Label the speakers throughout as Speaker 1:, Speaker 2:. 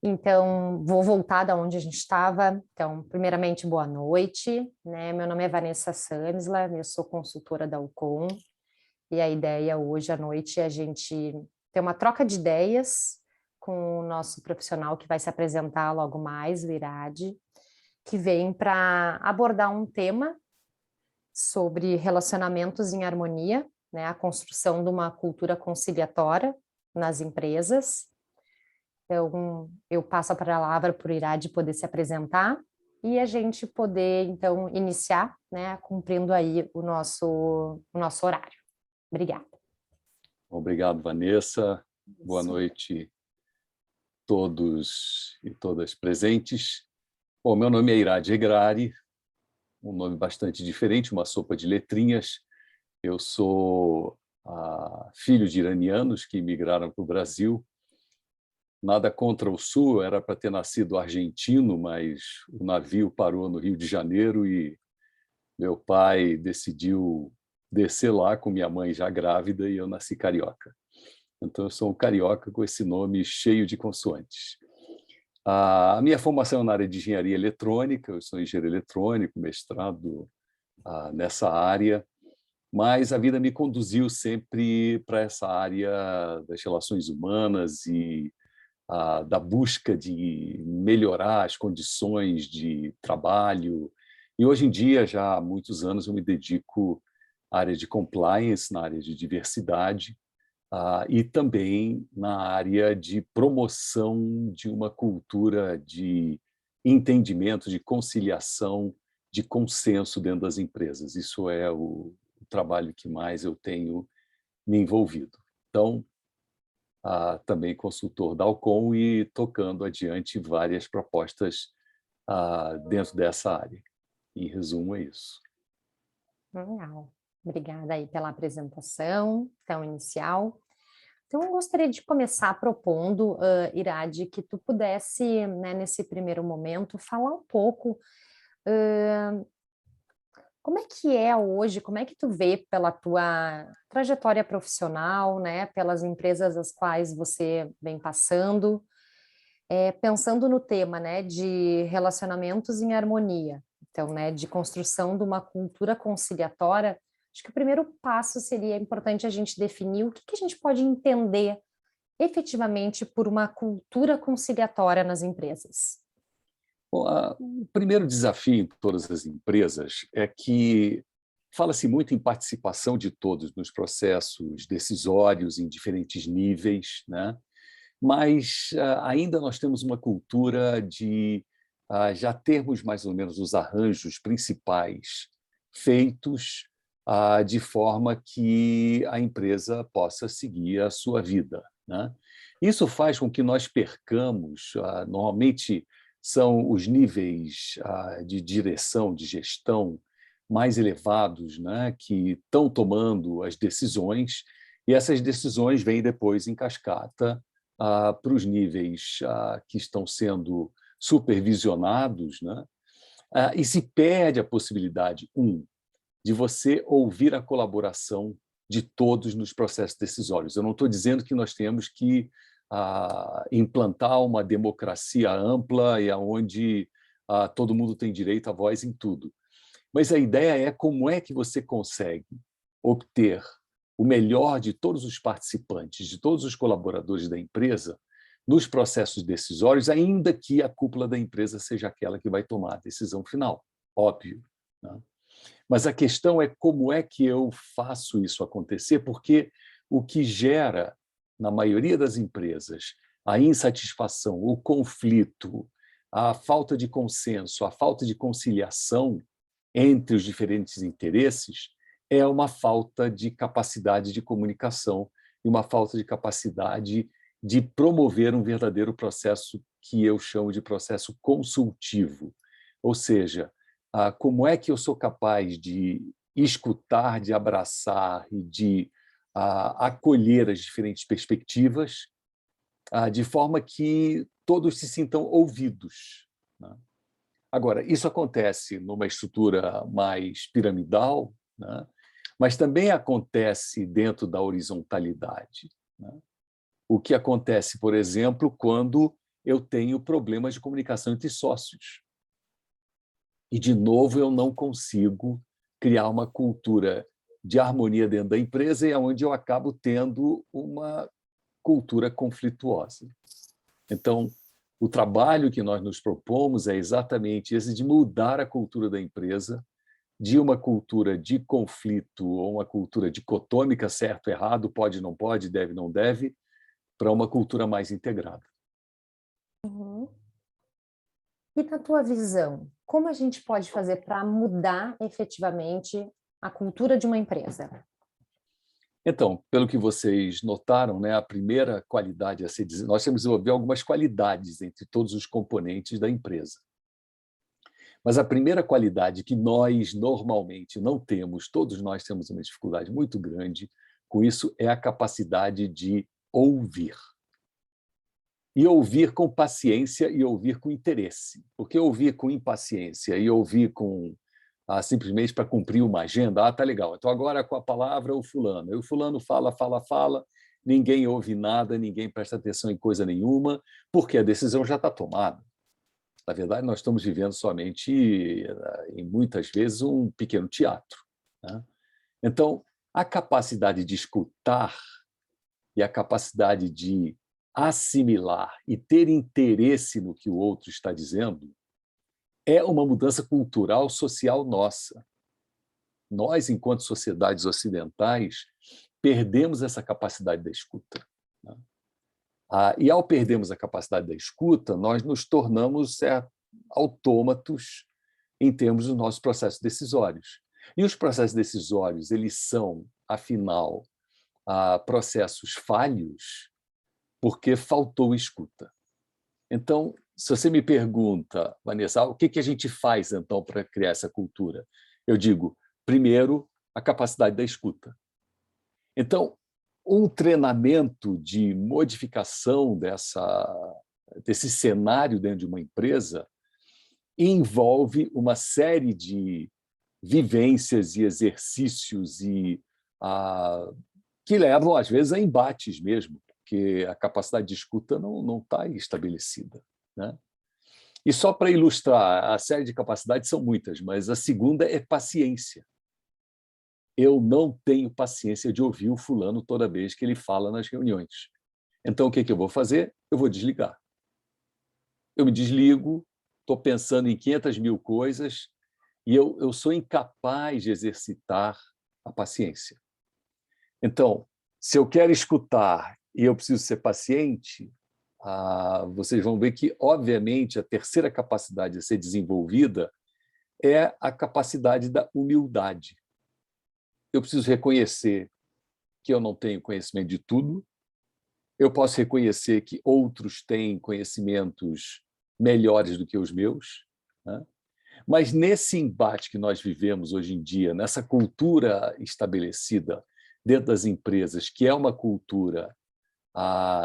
Speaker 1: Então, vou voltar da onde a gente estava. Então, primeiramente, boa noite, né? Meu nome é Vanessa Samsla, eu sou consultora da Ucom, e a ideia hoje à noite é a gente ter uma troca de ideias com o nosso profissional que vai se apresentar logo mais, o Irade, que vem para abordar um tema sobre relacionamentos em harmonia, né? A construção de uma cultura conciliatória nas empresas. Então, eu passo a palavra para o Irade poder se apresentar e a gente poder, então, iniciar, né, cumprindo aí o nosso horário. Obrigada.
Speaker 2: Obrigado, Vanessa. Boa
Speaker 1: Isso.
Speaker 2: noite todos e todas presentes. Bom, meu nome é Irade Egrari, um nome bastante diferente, uma sopa de letrinhas. Eu sou filho de iranianos que migraram para o Brasil. Nada contra o Sul, era para ter nascido argentino, mas o navio parou no Rio de Janeiro e meu pai decidiu descer lá com minha mãe já grávida e eu nasci carioca. Então, eu sou um carioca com esse nome cheio de consoantes. A minha formação é na área de engenharia eletrônica, eu sou engenheiro eletrônico, mestrado nessa área, mas a vida me conduziu sempre para essa área das relações humanas e da busca de melhorar as condições de trabalho. E hoje em dia, já há muitos anos, eu me dedico à área de compliance, na área de diversidade, e também na área de promoção de uma cultura de entendimento, de conciliação, de consenso dentro das empresas. Isso é o trabalho que mais eu tenho me envolvido. Então, também consultor da Alcon e tocando adiante várias propostas dentro dessa área. Em resumo, é isso.
Speaker 1: Legal. Obrigada aí pela apresentação, tão inicial. Então, eu gostaria de começar propondo, Irade, que tu pudesse, né, nesse primeiro momento, falar um pouco como é que é hoje, como é que tu vê pela tua trajetória profissional, né, pelas empresas as quais você vem passando, pensando no tema, né, de relacionamentos em harmonia, então, né, de construção de uma cultura conciliatória, acho que o primeiro passo seria importante a gente definir o que que a gente pode entender efetivamente por uma cultura conciliatória nas empresas.
Speaker 2: Bom, o primeiro desafio em todas as empresas é que fala-se muito em participação de todos nos processos decisórios em diferentes níveis, né? Mas ainda nós temos uma cultura de já termos mais ou menos os arranjos principais feitos de forma que a empresa possa seguir a sua vida, né? Isso faz com que nós percamos, normalmente são os níveis de direção, de gestão mais elevados, né, que estão tomando as decisões, e essas decisões vêm depois em cascata para os níveis que estão sendo supervisionados, né? E se perde a possibilidade, de você ouvir a colaboração de todos nos processos decisórios. Eu não estou dizendo que nós temos que implantar uma democracia ampla e onde todo mundo tem direito à voz em tudo. Mas a ideia é como é que você consegue obter o melhor de todos os participantes, de todos os colaboradores da empresa, nos processos decisórios, ainda que a cúpula da empresa seja aquela que vai tomar a decisão final, óbvio, né? Mas a questão é como é que eu faço isso acontecer, porque o que gera, na maioria das empresas, a insatisfação, o conflito, a falta de consenso, a falta de conciliação entre os diferentes interesses é uma falta de capacidade de comunicação e uma falta de capacidade de promover um verdadeiro processo que eu chamo de processo consultivo. Ou seja, como é que eu sou capaz de escutar, de abraçar e de acolher as diferentes perspectivas, de forma que todos se sintam ouvidos, né? Agora, isso acontece numa estrutura mais piramidal, né? Mas também acontece dentro da horizontalidade, né? O que acontece, por exemplo, quando eu tenho problemas de comunicação entre sócios. E, de novo, eu não consigo criar uma cultura de harmonia dentro da empresa, e é onde eu acabo tendo uma cultura conflituosa. Então, o trabalho que nós nos propomos é exatamente esse de mudar a cultura da empresa, de uma cultura de conflito ou uma cultura dicotômica, certo, errado, pode, não pode, deve, não deve, para uma cultura mais integrada.
Speaker 1: Uhum. E na tua visão, como a gente pode fazer para mudar efetivamente a cultura de uma empresa?
Speaker 2: Então, pelo que vocês notaram, né, a primeira qualidade a ser desenvolvida, nós temos que desenvolver algumas qualidades entre todos os componentes da empresa. Mas a primeira qualidade que nós normalmente não temos, todos nós temos uma dificuldade muito grande com isso, é a capacidade de ouvir. E ouvir com paciência e ouvir com interesse. Porque ouvir com impaciência e ouvir com simplesmente para cumprir uma agenda, tá legal, então agora com a palavra o fulano. E o fulano fala, fala, fala, ninguém ouve nada, ninguém presta atenção em coisa nenhuma, porque a decisão já está tomada. Na verdade, nós estamos vivendo somente, em muitas vezes, um pequeno teatro, né? Então, a capacidade de escutar e a capacidade de assimilar e ter interesse no que o outro está dizendo é uma mudança cultural social nossa. Nós, enquanto sociedades ocidentais, perdemos essa capacidade da escuta, né? E ao perdermos a capacidade da escuta, nós nos tornamos autômatos em termos dos nossos processos decisórios. E os processos decisórios, eles são, afinal, processos falhos porque faltou escuta. Então, se você me pergunta, Vanessa, o que a gente faz, então, para criar essa cultura? Eu digo, primeiro, a capacidade da escuta. Então, um treinamento de modificação desse cenário dentro de uma empresa envolve uma série de vivências e exercícios que levam, às vezes, a embates mesmo, porque a capacidade de escuta não está estabelecida, né? E só para ilustrar, a série de capacidades são muitas, mas a segunda é paciência. Eu não tenho paciência de ouvir o fulano toda vez que ele fala nas reuniões. Então, o que eu vou fazer? Eu vou desligar. Eu me desligo, estou pensando em 500 mil coisas e eu sou incapaz de exercitar a paciência. Então, se eu quero escutar e eu preciso ser paciente, vocês vão ver que, obviamente, a terceira capacidade a ser desenvolvida é a capacidade da humildade. Eu preciso reconhecer que eu não tenho conhecimento de tudo, eu posso reconhecer que outros têm conhecimentos melhores do que os meus, né? Mas nesse embate que nós vivemos hoje em dia, nessa cultura estabelecida dentro das empresas, que é uma cultura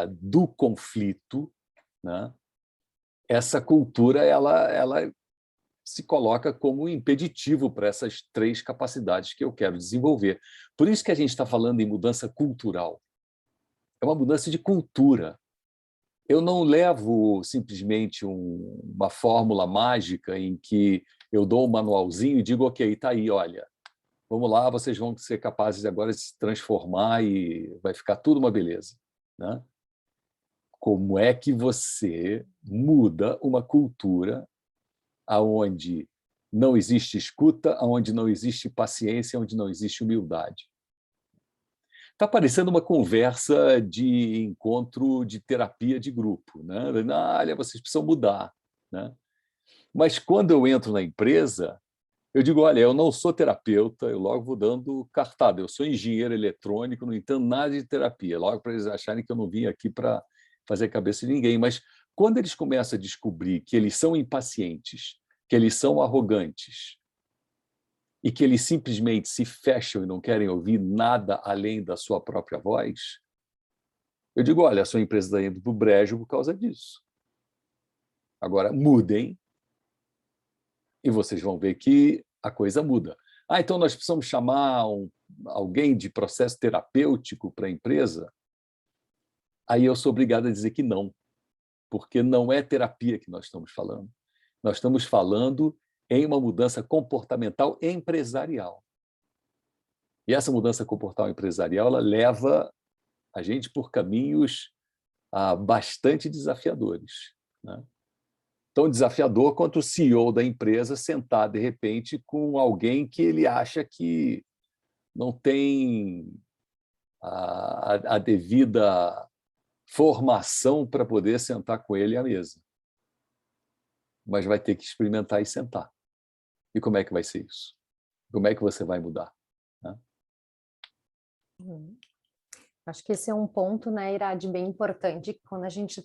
Speaker 2: do conflito, né? Essa cultura ela se coloca como um impeditivo para essas três capacidades que eu quero desenvolver. Por isso que a gente está falando em mudança cultural. É uma mudança de cultura. Eu não levo simplesmente uma fórmula mágica em que eu dou um manualzinho e digo, ok, está aí, olha, vamos lá, vocês vão ser capazes agora de se transformar e vai ficar tudo uma beleza, né? Como é que você muda uma cultura onde não existe escuta, onde não existe paciência, onde não existe humildade? Está parecendo uma conversa de encontro de terapia de grupo, né? Olha, vocês precisam mudar, né? Mas quando eu entro na empresa, eu digo, olha, eu não sou terapeuta, eu logo vou dando cartada, eu sou engenheiro eletrônico, não entendo nada de terapia, logo para eles acharem que eu não vim aqui para fazer a cabeça de ninguém. Mas quando eles começam a descobrir que eles são impacientes, que eles são arrogantes e que eles simplesmente se fecham e não querem ouvir nada além da sua própria voz, eu digo, olha, a sua empresa está indo para o brejo por causa disso. Agora, mudem e vocês vão ver que a coisa muda. Então nós precisamos chamar alguém de processo terapêutico para a empresa? Aí eu sou obrigado a dizer que não. porque não é terapia que nós estamos falando. Nós estamos falando em uma mudança comportamental empresarial. E essa mudança comportamental empresarial ela leva a gente por caminhos bastante desafiadores, né? Tão desafiador quanto o CEO da empresa sentar, de repente, com alguém que ele acha que não tem a devida formação para poder sentar com ele à mesa. Mas vai ter que experimentar e sentar. E como é que vai ser isso? Como é que você vai mudar, né?
Speaker 1: Acho que esse é um ponto, né, Irad, bem importante, quando a gente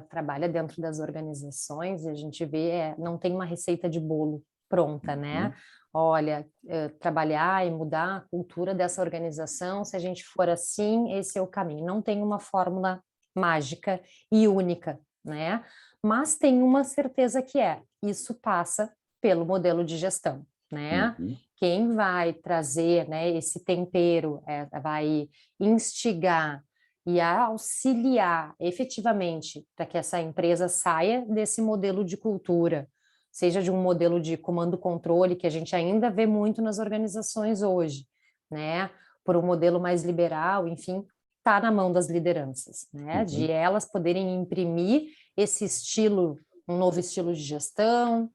Speaker 1: trabalha dentro das organizações e a gente vê, não tem uma receita de bolo pronta, né? Olha, trabalhar e mudar a cultura dessa organização, se a gente for assim, esse é o caminho. Não tem uma fórmula mágica e única, né? Mas tem uma certeza que isso passa pelo modelo de gestão, né? Quem vai trazer, né, esse tempero, vai instigar e auxiliar efetivamente para que essa empresa saia desse modelo de cultura, seja de um modelo de comando-controle, que a gente ainda vê muito nas organizações hoje, né? Por um modelo mais liberal, enfim, está na mão das lideranças, né? De elas poderem imprimir esse estilo, um novo estilo de gestão,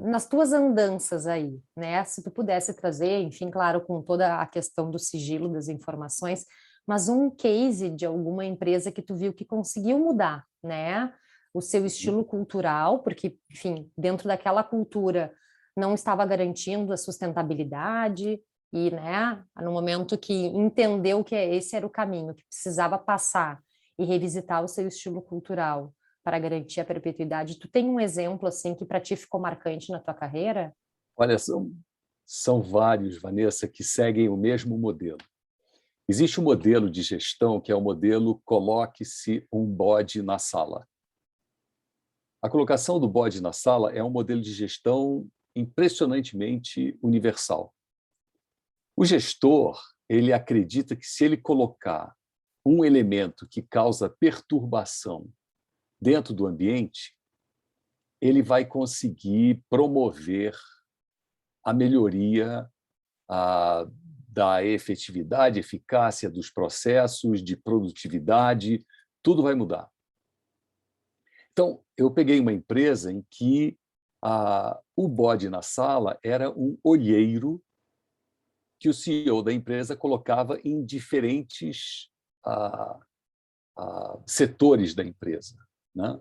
Speaker 1: nas tuas andanças aí, né? Se tu pudesse trazer, enfim, claro, com toda a questão do sigilo das informações, mas um case de alguma empresa que tu viu que conseguiu mudar, né? O seu estilo cultural, porque, enfim, dentro daquela cultura não estava garantindo a sustentabilidade e, né, no momento que entendeu que esse era o caminho, que precisava passar e revisitar o seu estilo cultural para garantir a perpetuidade. Tu tem um exemplo assim que para ti ficou marcante na tua carreira?
Speaker 2: Olha, são vários, Vanessa, que seguem o mesmo modelo. Existe um modelo de gestão que é o modelo coloque-se um bode na sala. A colocação do bode na sala é um modelo de gestão impressionantemente universal. O gestor, ele acredita que se ele colocar um elemento que causa perturbação dentro do ambiente, ele vai conseguir promover a melhoria da efetividade, eficácia dos processos, de produtividade, tudo vai mudar. Então, eu peguei uma empresa em que o bode na sala era um olheiro que o CEO da empresa colocava em diferentes setores da empresa, né?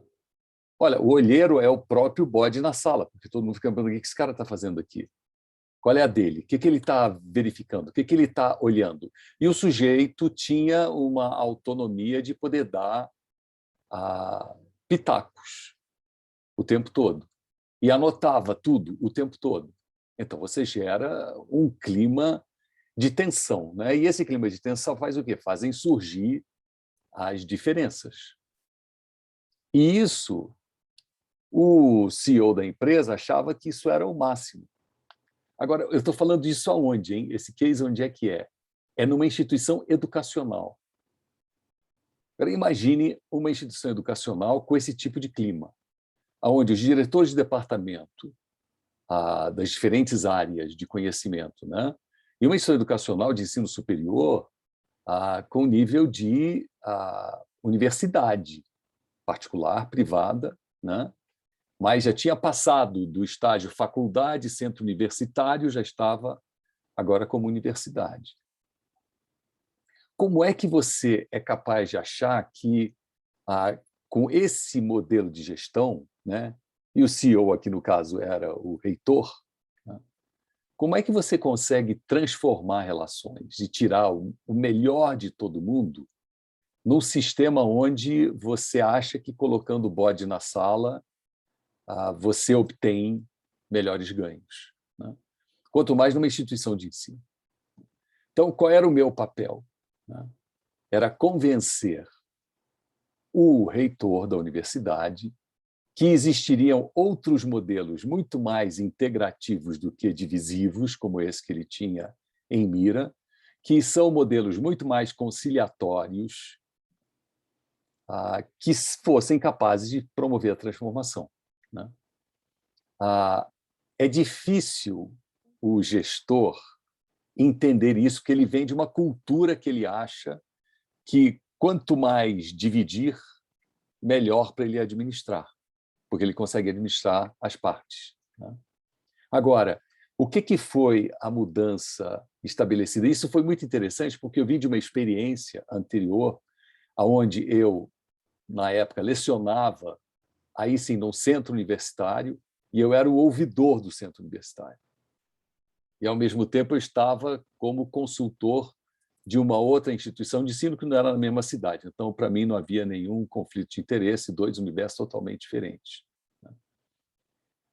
Speaker 2: Olha, o olheiro é o próprio bode na sala, porque todo mundo fica perguntando o que esse cara está fazendo aqui. Qual é a dele? O que ele está verificando? O que ele está olhando? E o sujeito tinha uma autonomia de poder dar pitacos o tempo todo. E anotava tudo o tempo todo. Então, você gera um clima de tensão, né? E esse clima de tensão faz o quê? Fazem surgir as diferenças. E isso, o CEO da empresa achava que isso era o máximo. Agora, eu estou falando disso aonde, hein? Esse case onde é que é? É numa instituição educacional. Agora, imagine uma instituição educacional com esse tipo de clima, onde os diretores de departamento das diferentes áreas de conhecimento, né? E uma instituição educacional de ensino superior com nível de universidade particular, privada, né? Mas já tinha passado do estágio faculdade, centro universitário, já estava agora como universidade. Como é que você é capaz de achar que, com esse modelo de gestão, né, e o CEO aqui no caso era o reitor, né, como é que você consegue transformar relações e tirar o melhor de todo mundo num sistema onde você acha que colocando o bode na sala você obtém melhores ganhos, né? Quanto mais numa instituição de ensino. Então, qual era o meu papel, né? Era convencer o reitor da universidade que existiriam outros modelos muito mais integrativos do que divisivos, como esse que ele tinha em mira, que são modelos muito mais conciliatórios, que fossem capazes de promover a transformação, né? É difícil o gestor entender isso, que ele vem de uma cultura que ele acha que quanto mais dividir, melhor para ele administrar, porque ele consegue administrar as partes, né? Agora, o que foi a mudança estabelecida? Isso foi muito interessante, porque eu vim de uma experiência anterior, onde eu, na época, lecionava, aí sim, num centro universitário, e eu era o ouvidor do centro universitário. E, ao mesmo tempo, eu estava como consultor de uma outra instituição de ensino que não era na mesma cidade. Então, para mim, não havia nenhum conflito de interesse, dois universos totalmente diferentes.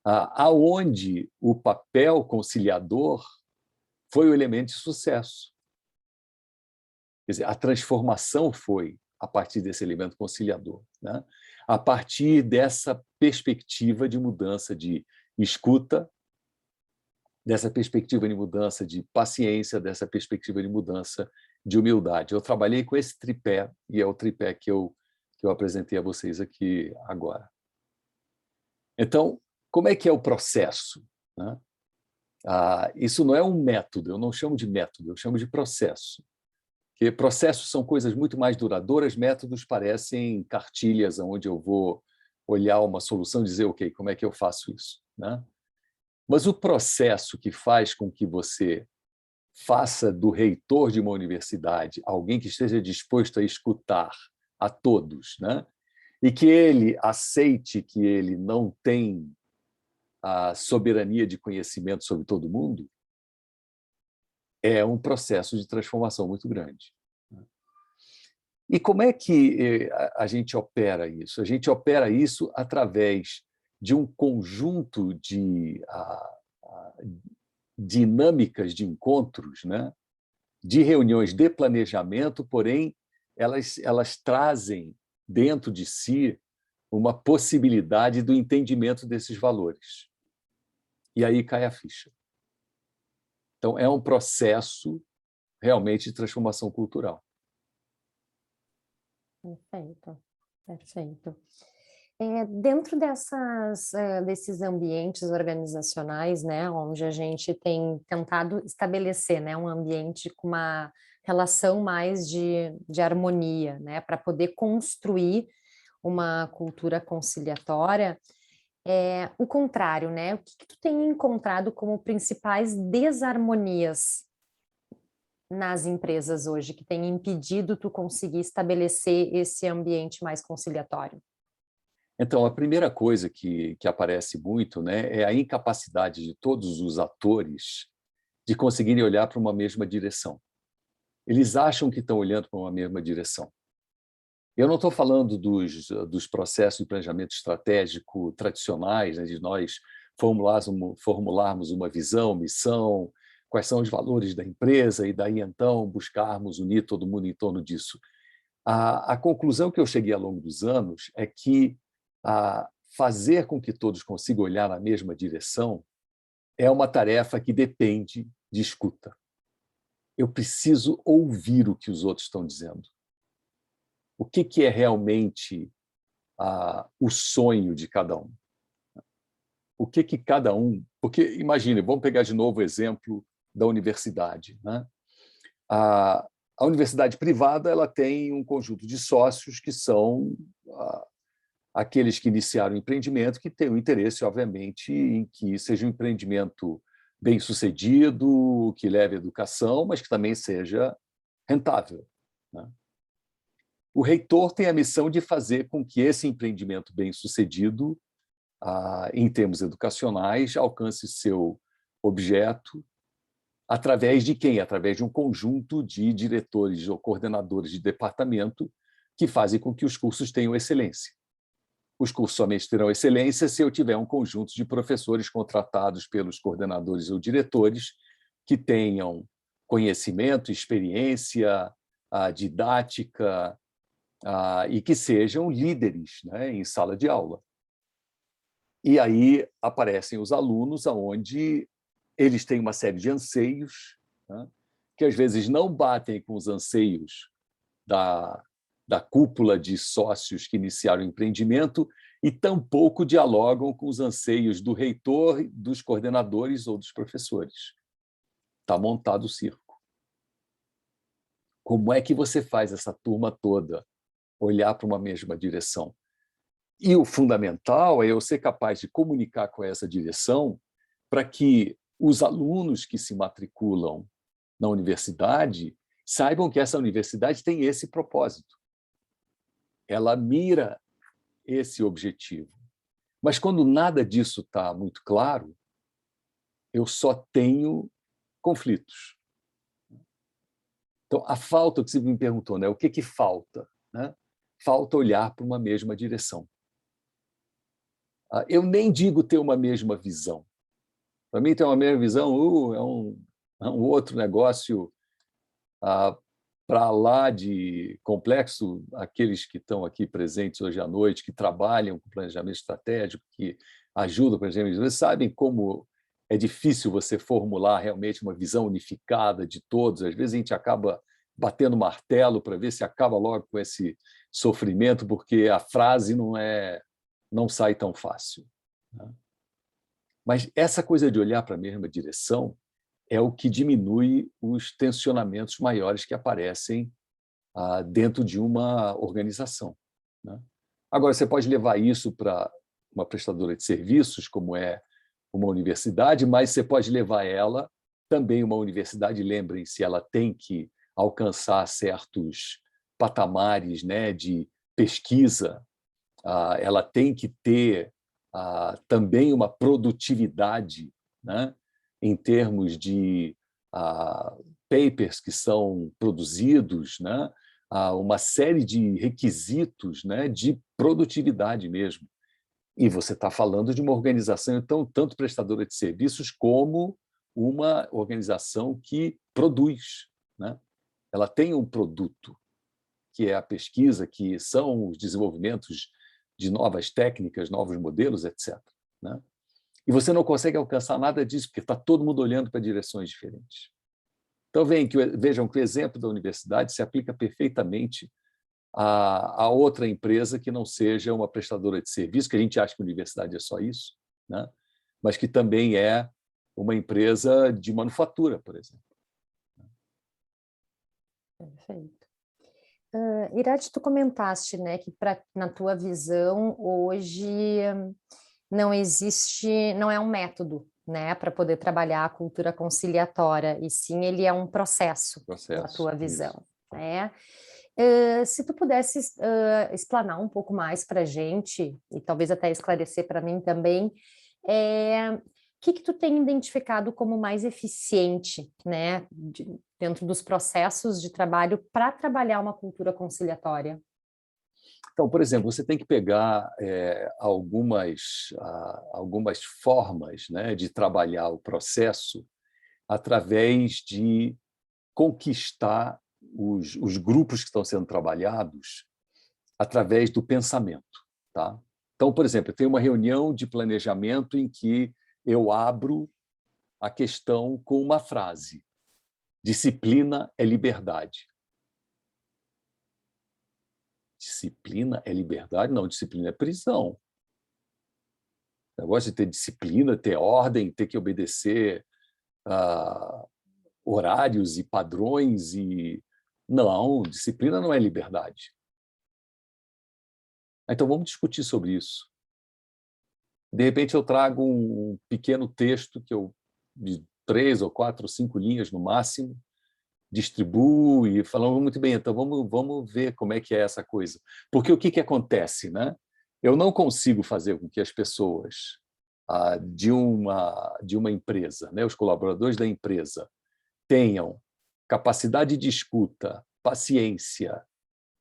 Speaker 2: Aonde o papel conciliador foi o elemento de sucesso. Quer dizer, a transformação foi a partir desse elemento conciliador, né? A partir dessa perspectiva de mudança de escuta, dessa perspectiva de mudança de paciência, dessa perspectiva de mudança de humildade. Eu trabalhei com esse tripé, e é o tripé que eu apresentei a vocês aqui agora. Então, como é que é o processo, né? Isso não é um método, eu não chamo de método, eu chamo de processo. Porque processos são coisas muito mais duradouras, métodos parecem cartilhas onde eu vou olhar uma solução e dizer, ok, como é que eu faço isso, né? Mas o processo que faz com que você faça do reitor de uma universidade alguém que esteja disposto a escutar a todos, né? E que ele aceite que ele não tem a soberania de conhecimento sobre todo mundo, é um processo de transformação muito grande. E como é que a gente opera isso? A gente opera isso através de um conjunto de dinâmicas de encontros, né? De reuniões de planejamento, porém, elas trazem dentro de si uma possibilidade do entendimento desses valores. E aí cai a ficha. Então, é um processo realmente de transformação cultural.
Speaker 1: Perfeito, perfeito. Dentro desses ambientes organizacionais, né, onde a gente tem tentado estabelecer, né, um ambiente com uma relação mais de harmonia, né, para poder construir uma cultura conciliatória, o contrário, né, o que tu tem encontrado como principais desarmonias nas empresas hoje, que tem impedido tu conseguir estabelecer esse ambiente mais conciliatório?
Speaker 2: Então, a primeira coisa que aparece muito, né, é a incapacidade de todos os atores de conseguirem olhar para uma mesma direção. Eles acham que estão olhando para uma mesma direção. Eu não estou falando dos processos de planejamento estratégico tradicionais, né, de nós formularmos uma visão, missão, quais são os valores da empresa, e daí, então, buscarmos unir todo mundo em torno disso. A conclusão que eu cheguei ao longo dos anos é que fazer com que todos consigam olhar na mesma direção é uma tarefa que depende de escuta. Eu preciso ouvir o que os outros estão dizendo. O que é realmente o sonho de cada um? O que cada um... Porque, imagine, vamos pegar de novo o exemplo da universidade, né? A universidade privada ela tem um conjunto de sócios que são aqueles que iniciaram o empreendimento, que têm o interesse, obviamente, em que seja um empreendimento bem-sucedido, que leve educação, mas que também seja rentável, né? O reitor tem a missão de fazer com que esse empreendimento bem-sucedido, em termos educacionais, alcance seu objeto através de quem? Através de um conjunto de diretores ou coordenadores de departamento que fazem com que os cursos tenham excelência. Os cursos somente terão excelência se eu tiver um conjunto de professores contratados pelos coordenadores ou diretores que tenham conhecimento, experiência, didática, e que sejam líderes, né, em sala de aula. E aí aparecem os alunos, onde eles têm uma série de anseios, né, que às vezes não batem com os anseios da cúpula de sócios que iniciaram o empreendimento e tampouco dialogam com os anseios do reitor, dos coordenadores ou dos professores. Está montado o circo. Como é que você faz essa turma toda olhar para uma mesma direção? E o fundamental é eu ser capaz de comunicar com essa direção para que os alunos que se matriculam na universidade saibam que essa universidade tem esse propósito. Ela mira esse objetivo. Mas quando nada disso está muito claro, eu só tenho conflitos. Então, a falta, que você me perguntou, né? O que falta? Né? Falta olhar para uma mesma direção. Eu nem digo ter uma mesma visão. Para mim, ter uma mesma visão é um outro negócio para lá de complexo. Aqueles que estão aqui presentes hoje à noite, que trabalham com planejamento estratégico, que ajudam o planejamento, sabem como é difícil você formular realmente uma visão unificada de todos. Às vezes a gente acaba batendo martelo para ver se acaba logo com esse sofrimento, porque a frase não sai tão fácil. Mas essa coisa de olhar para a mesma direção é o que diminui os tensionamentos maiores que aparecem dentro de uma organização. Agora, você pode levar isso para uma prestadora de serviços, como é uma universidade, mas você pode levar ela também uma universidade. Lembrem-se, ela tem que alcançar certos patamares, né, de pesquisa, ela tem que ter também uma produtividade, né, em termos de papers que são produzidos, né, uma série de requisitos, né, de produtividade mesmo. E você está falando de uma organização, então, tanto prestadora de serviços como uma organização que produz. Né? Ela tem um produto, que é a pesquisa, que são os desenvolvimentos de novas técnicas, novos modelos, etc. Né? E você não consegue alcançar nada disso, porque está todo mundo olhando para direções diferentes. Então, vejam que o exemplo da universidade se aplica perfeitamente a outra empresa que não seja uma prestadora de serviço, que a gente acha que a universidade é só isso, né? Mas que também é uma empresa de manufatura, por exemplo.
Speaker 1: Perfeito. Irati, tu comentaste, né, que na tua visão hoje não existe, não é um método, né, para poder trabalhar a cultura conciliatória, e sim ele é um processo. Na tua visão, né? Se tu pudesse explanar um pouco mais para a gente, e talvez até esclarecer para mim também, o que tu tem identificado como mais eficiente, né, dentro dos processos de trabalho para trabalhar uma cultura conciliatória?
Speaker 2: Então, por exemplo, você tem que pegar algumas formas, né, de trabalhar o processo através de conquistar os grupos que estão sendo trabalhados através do pensamento. Tá? Então, por exemplo, eu tenho uma reunião de planejamento em que eu abro a questão com uma frase: disciplina é liberdade. Disciplina é liberdade? Não, disciplina é prisão. O negócio de ter disciplina, ter ordem, ter que obedecer horários e padrões e... Não, disciplina não é liberdade. Então, vamos discutir sobre isso. De repente, eu trago um pequeno texto de 3 ou 4 ou 5 linhas no máximo, distribuo e falamos muito bem, então vamos ver como é que é essa coisa. Porque o que acontece? Né? Eu não consigo fazer com que as pessoas de uma empresa, né, os colaboradores da empresa, tenham capacidade de escuta, paciência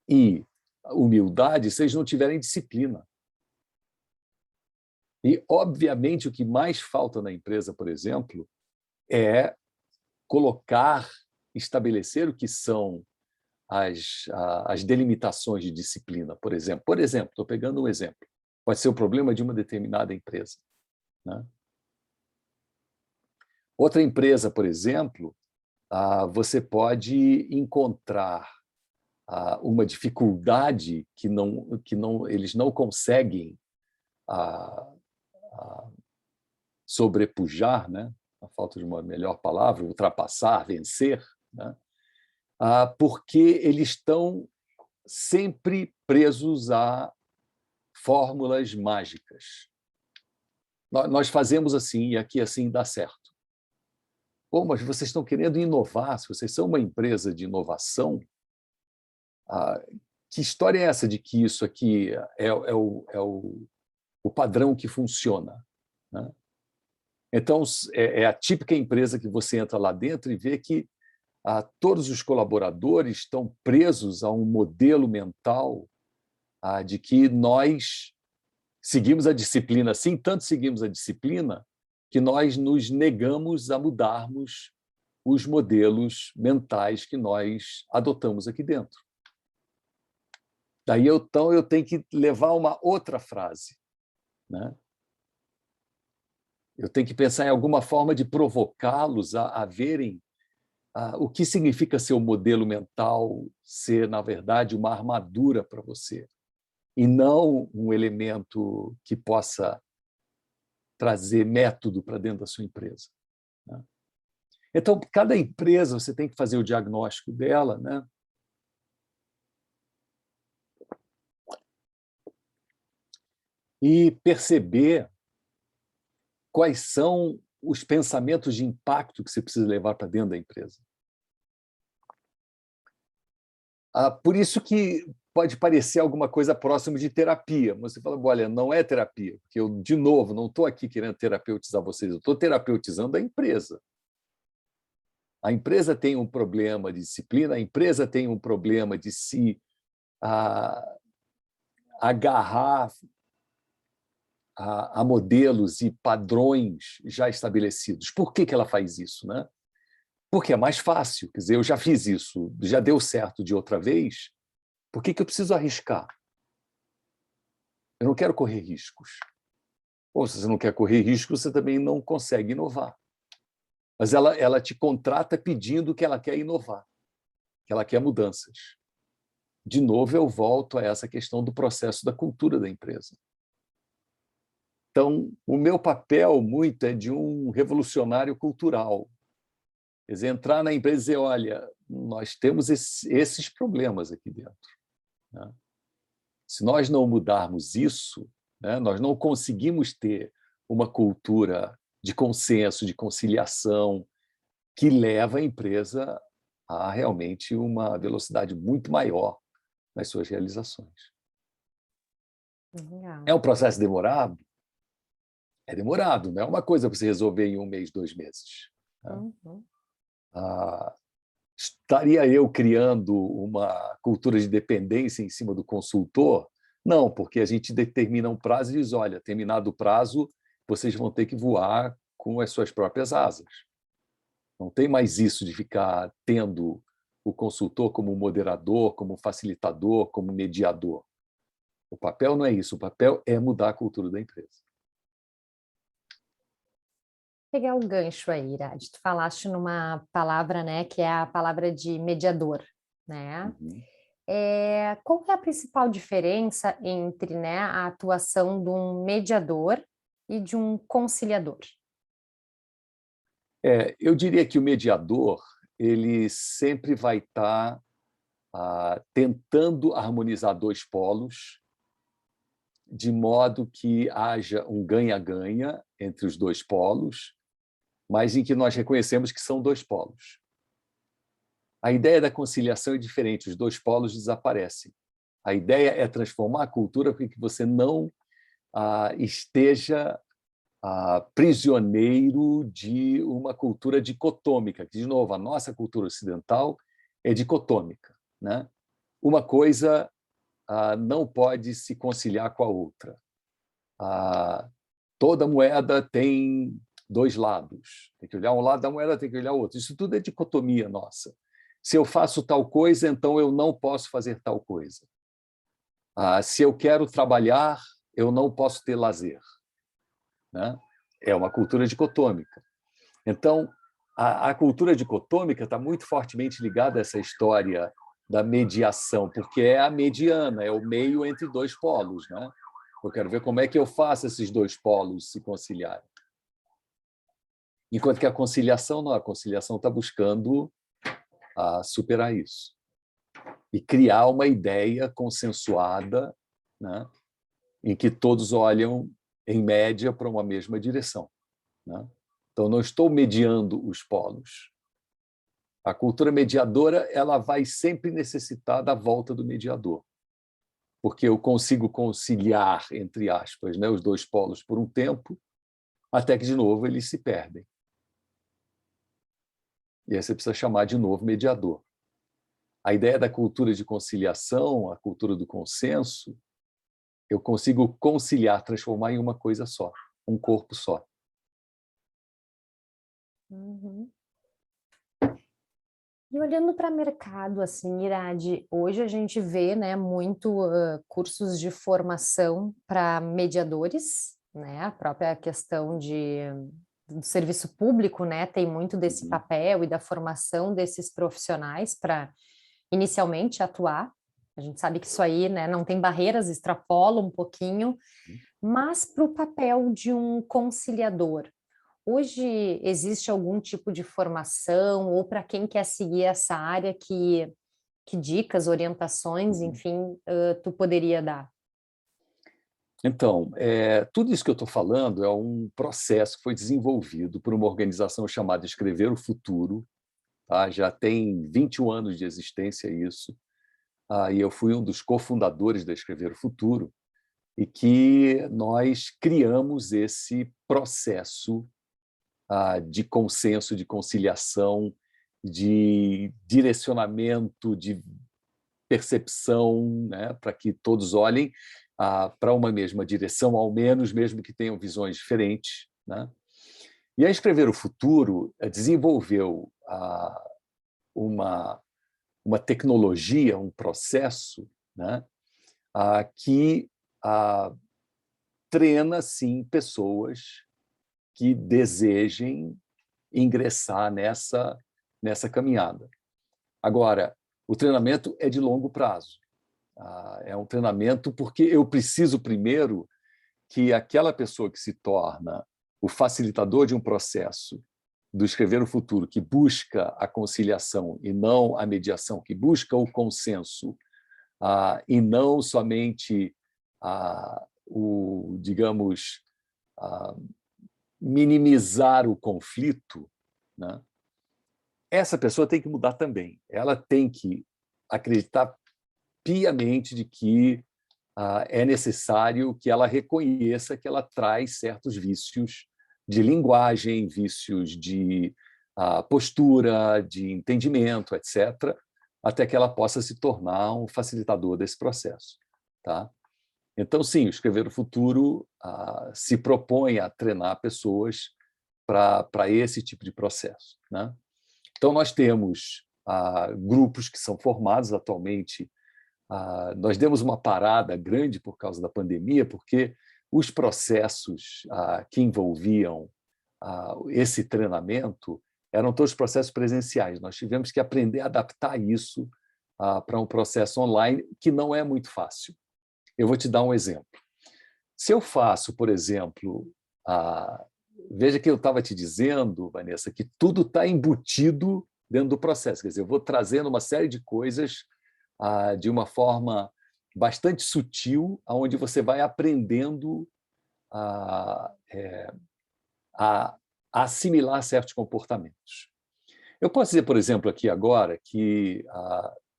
Speaker 2: e humildade se eles não tiverem disciplina. E, obviamente, o que mais falta na empresa, por exemplo, é estabelecer o que são as delimitações de disciplina, por exemplo. Por exemplo, estou pegando um exemplo. Pode ser o problema de uma determinada empresa. Né? Outra empresa, por exemplo, você pode encontrar uma dificuldade que eles não conseguem sobrepujar, né? A falta de uma melhor palavra, ultrapassar, vencer, né? Porque eles estão sempre presos a fórmulas mágicas. Nós fazemos assim, e aqui assim dá certo. Pô, mas vocês estão querendo inovar, se vocês são uma empresa de inovação, que história é essa de que isso aqui é o padrão que funciona, né? Então, é a típica empresa que você entra lá dentro e vê que todos os colaboradores estão presos a um modelo mental de que nós seguimos a disciplina, assim, tanto seguimos a disciplina que nós nos negamos a mudarmos os modelos mentais que nós adotamos aqui dentro. Daí, então, eu tenho que levar uma outra frase, né? Eu tenho que pensar em alguma forma de provocá-los a verem o que significa ser um modelo mental, ser, na verdade, uma armadura para você, e não um elemento que possa trazer método para dentro da sua empresa, né? Então, cada empresa você tem que fazer o diagnóstico dela, né? E perceber quais são os pensamentos de impacto que você precisa levar para dentro da empresa. Por isso que pode parecer alguma coisa próxima de terapia. Você fala, olha, não é terapia, porque eu, de novo, não estou aqui querendo terapeutizar vocês, eu estou terapeutizando a empresa. A empresa tem um problema de disciplina, a empresa tem um problema de se agarrar a modelos e padrões já estabelecidos. Por que ela faz isso, né? Porque é mais fácil. Quer dizer, eu já fiz isso, já deu certo de outra vez, por que eu preciso arriscar? Eu não quero correr riscos. Ou se você não quer correr riscos, você também não consegue inovar. Mas ela te contrata pedindo que ela quer inovar, que ela quer mudanças. De novo, eu volto a essa questão do processo da cultura da empresa. Então, o meu papel muito é de um revolucionário cultural. Quer dizer, entrar na empresa e dizer, olha, nós temos esses problemas aqui dentro, né? Se nós não mudarmos isso, né, nós não conseguimos ter uma cultura de consenso, de conciliação, que leva a empresa a realmente uma velocidade muito maior nas suas realizações.
Speaker 1: Legal.
Speaker 2: É um processo demorado? É demorado, não é uma coisa para você resolver em 1 mês, 2 meses, né?
Speaker 1: Uhum.
Speaker 2: Estaria eu criando uma cultura de dependência em cima do consultor? Não, porque a gente determina um prazo e diz, olha, terminado o prazo, vocês vão ter que voar com as suas próprias asas. Não tem mais isso de ficar tendo o consultor como moderador, como facilitador, como mediador. O papel não é isso, o papel é mudar a cultura da empresa.
Speaker 1: Pegar o gancho aí, Irad. Tu falaste numa palavra, né, que é a palavra de mediador, né?
Speaker 2: Uhum.
Speaker 1: Qual que é a principal diferença entre, né, a atuação de um mediador e de um conciliador?
Speaker 2: Eu diria que o mediador ele sempre vai estar tentando harmonizar dois polos, de modo que haja um ganha-ganha entre os dois polos, mas em que nós reconhecemos que são dois polos. A ideia da conciliação é diferente, os dois polos desaparecem. A ideia é transformar a cultura para que você não esteja prisioneiro de uma cultura dicotômica. De novo, a nossa cultura ocidental é dicotômica, né? Uma coisa não pode se conciliar com a outra. Toda moeda tem dois lados. Tem que olhar um lado da moeda, tem que olhar o outro. Isso tudo é dicotomia nossa. Se eu faço tal coisa, então eu não posso fazer tal coisa. Se eu quero trabalhar, eu não posso ter lazer, né? É uma cultura dicotômica. Então, a cultura dicotômica está muito fortemente ligada a essa história da mediação, porque é a mediana, é o meio entre dois polos, né? Eu quero ver como é que eu faço esses dois polos se conciliarem. Enquanto que a conciliação não, a conciliação está buscando superar isso e criar uma ideia consensuada, né, em que todos olham, em média, para uma mesma direção, né? Então, não estou mediando os polos. A cultura mediadora ela vai sempre necessitar da volta do mediador, porque eu consigo conciliar, entre aspas, né, os dois polos por um tempo, até que, de novo, eles se perdem. E aí você precisa chamar de novo mediador. A ideia da cultura de conciliação, a cultura do consenso, eu consigo conciliar, transformar em uma coisa só, um corpo só.
Speaker 1: Uhum. E olhando para o mercado, assim, Irade, hoje a gente vê, né, muito cursos de formação para mediadores, né, a própria questão do serviço público, né, tem muito desse papel e da formação desses profissionais para inicialmente atuar. A gente sabe que isso aí, né, não tem barreiras, extrapola um pouquinho, mas para o papel de um conciliador. Hoje existe algum tipo de formação ou para quem quer seguir essa área que dicas, orientações, enfim, tu poderia dar?
Speaker 2: Então, tudo isso que eu estou falando é um processo que foi desenvolvido por uma organização chamada Escrever o Futuro, tá? Já tem 21 anos de existência isso, e eu fui um dos cofundadores da Escrever o Futuro, e que nós criamos esse processo de consenso, de conciliação, de direcionamento, de percepção, né, para que todos olhem para uma mesma direção, ao menos, mesmo que tenham visões diferentes, né? E a Escrever o Futuro desenvolveu uma, uma tecnologia, um processo, né, que treina, sim, pessoas que desejem ingressar nessa caminhada. Agora, o treinamento é de longo prazo. É um treinamento porque eu preciso primeiro que aquela pessoa que se torna o facilitador de um processo do Escrever o Futuro, que busca a conciliação e não a mediação, que busca o consenso, e não somente digamos, minimizar o conflito, né? Essa pessoa tem que mudar também. Ela tem que acreditar piamente de que é necessário que ela reconheça que ela traz certos vícios de linguagem, vícios de postura, de entendimento, etc., até que ela possa se tornar um facilitador desse processo, tá? Então, sim, o Escrever o Futuro se propõe a treinar pessoas para esse tipo de processo, né? Então, nós temos grupos que são formados atualmente. Nós demos uma parada grande por causa da pandemia, porque os processos que envolviam esse treinamento eram todos processos presenciais. Nós tivemos que aprender a adaptar isso para um processo online, que não é muito fácil. Eu vou te dar um exemplo. Se eu faço, por exemplo, veja que eu estava te dizendo, Vanessa, que tudo está embutido dentro do processo. Quer dizer, eu vou trazendo uma série de coisas de uma forma bastante sutil, onde você vai aprendendo a assimilar certos comportamentos. Eu posso dizer, por exemplo, aqui agora, que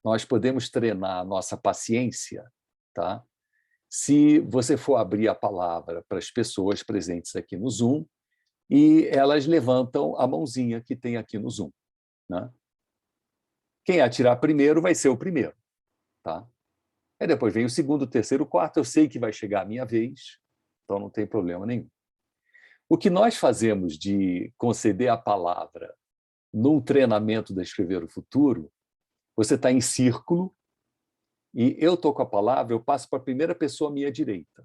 Speaker 2: nós podemos treinar a nossa paciência, tá? Se você for abrir a palavra para as pessoas presentes aqui no Zoom e elas levantam a mãozinha que tem aqui no Zoom, né? Quem atirar primeiro vai ser o primeiro, tá? Aí depois vem o segundo, o terceiro, o quarto. Eu sei que vai chegar a minha vez, então não tem problema nenhum. O que nós fazemos de conceder a palavra num treinamento da Escrever o Futuro, você está em círculo e eu estou com a palavra, eu passo para a primeira pessoa à minha direita.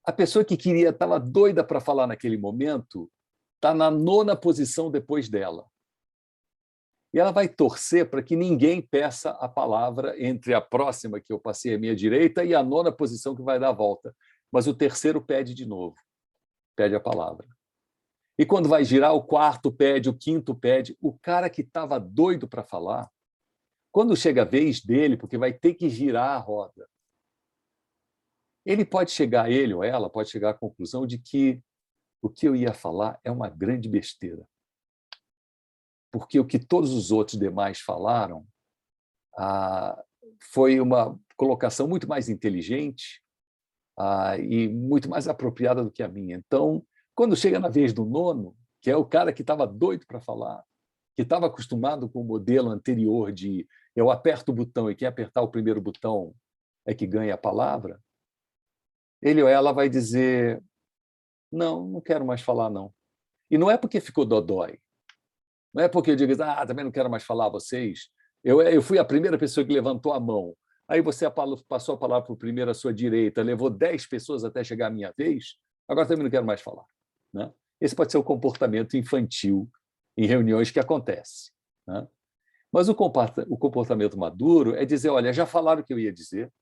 Speaker 2: A pessoa que estava doida para falar naquele momento, está na 9ª posição depois dela. E ela vai torcer para que ninguém peça a palavra entre a próxima que eu passei à minha direita e a nona posição que vai dar a volta. Mas o terceiro pede de novo, pede a palavra. E quando vai girar, o quarto pede, o quinto pede. O cara que estava doido para falar, quando chega a vez dele, porque vai ter que girar a roda, ele ou ela pode chegar à conclusão de que o que eu ia falar é uma grande besteira. Porque o que todos os outros demais falaram foi uma colocação muito mais inteligente e muito mais apropriada do que a minha. Então, quando chega na vez do nono, que é o cara que estava doido para falar, que estava acostumado com o modelo anterior de eu aperto o botão e quem apertar o primeiro botão é que ganha a palavra, ele ou ela vai dizer, não quero mais falar, não. E não é porque ficou dodói, não é porque eu digo, também não quero mais falar a vocês. Eu fui a primeira pessoa que levantou a mão. Aí você passou a palavra para o primeiro à sua direita, levou 10 pessoas até chegar a minha vez, agora também não quero mais falar. Né? Esse pode ser o comportamento infantil em reuniões que acontece. Né? Mas o comportamento maduro é dizer, olha, já falaram o que eu ia dizer,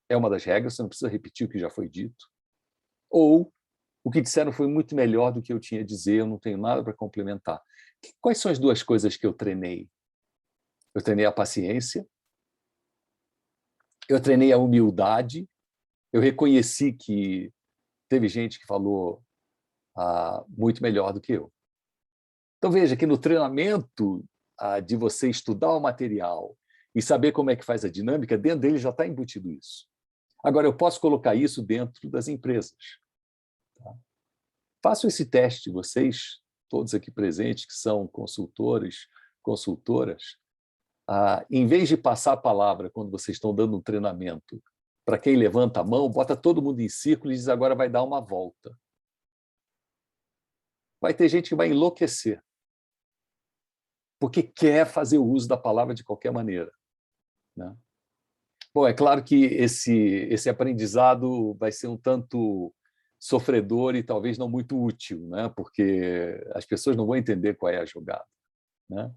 Speaker 2: é uma das regras, você não precisa repetir o que já foi dito, ou o que disseram foi muito melhor do que eu tinha a dizer, eu não tenho nada para complementar. Quais são as duas coisas que eu treinei? Eu treinei a paciência, eu treinei a humildade, eu reconheci que teve gente que falou muito melhor do que eu. Então, veja que no treinamento de você estudar o material e saber como é que faz a dinâmica, dentro dele já está embutido isso. Agora, eu posso colocar isso dentro das empresas. Tá? Façam esse teste, vocês, todos aqui presentes, que são consultores, consultoras, em vez de passar a palavra quando vocês estão dando um treinamento, para quem levanta a mão, bota todo mundo em círculo e diz agora vai dar uma volta. Vai ter gente que vai enlouquecer, porque quer fazer o uso da palavra de qualquer maneira. Né? Bom, é claro que esse aprendizado vai ser um tanto sofredor e talvez não muito útil, né? Porque as pessoas não vão entender qual é a jogada. Né?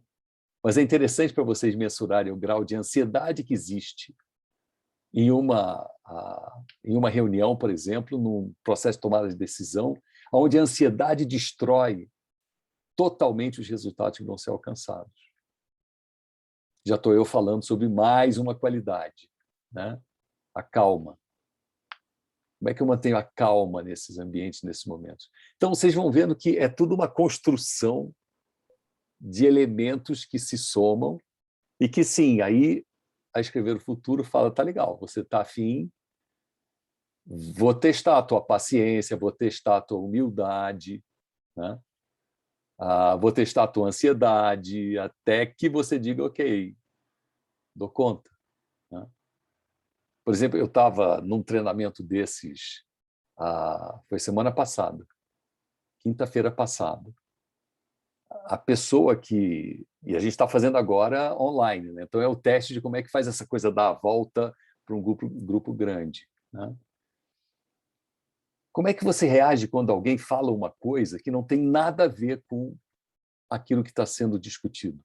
Speaker 2: Mas é interessante para vocês mensurarem o grau de ansiedade que existe em uma reunião, por exemplo, num processo de tomada de decisão, onde a ansiedade destrói totalmente os resultados que vão ser alcançados. Já estou eu falando sobre mais uma qualidade, né? A calma. Como é que eu mantenho a calma nesses ambientes, nesses momentos? Então, vocês vão vendo que é tudo uma construção de elementos que se somam e que, sim, aí a Escrever o Futuro fala, tá legal, você está afim, vou testar a tua paciência, vou testar a tua humildade, né? Vou testar a tua ansiedade, até que você diga, ok, dou conta. Né? Por exemplo, eu estava num treinamento desses, foi semana passada, quinta-feira passada. A pessoa que... E a gente está fazendo agora online, né? Então é o teste de como é que faz essa coisa dar a volta para um grupo grande. Né? Como é que você reage quando alguém fala uma coisa que não tem nada a ver com aquilo que está sendo discutido?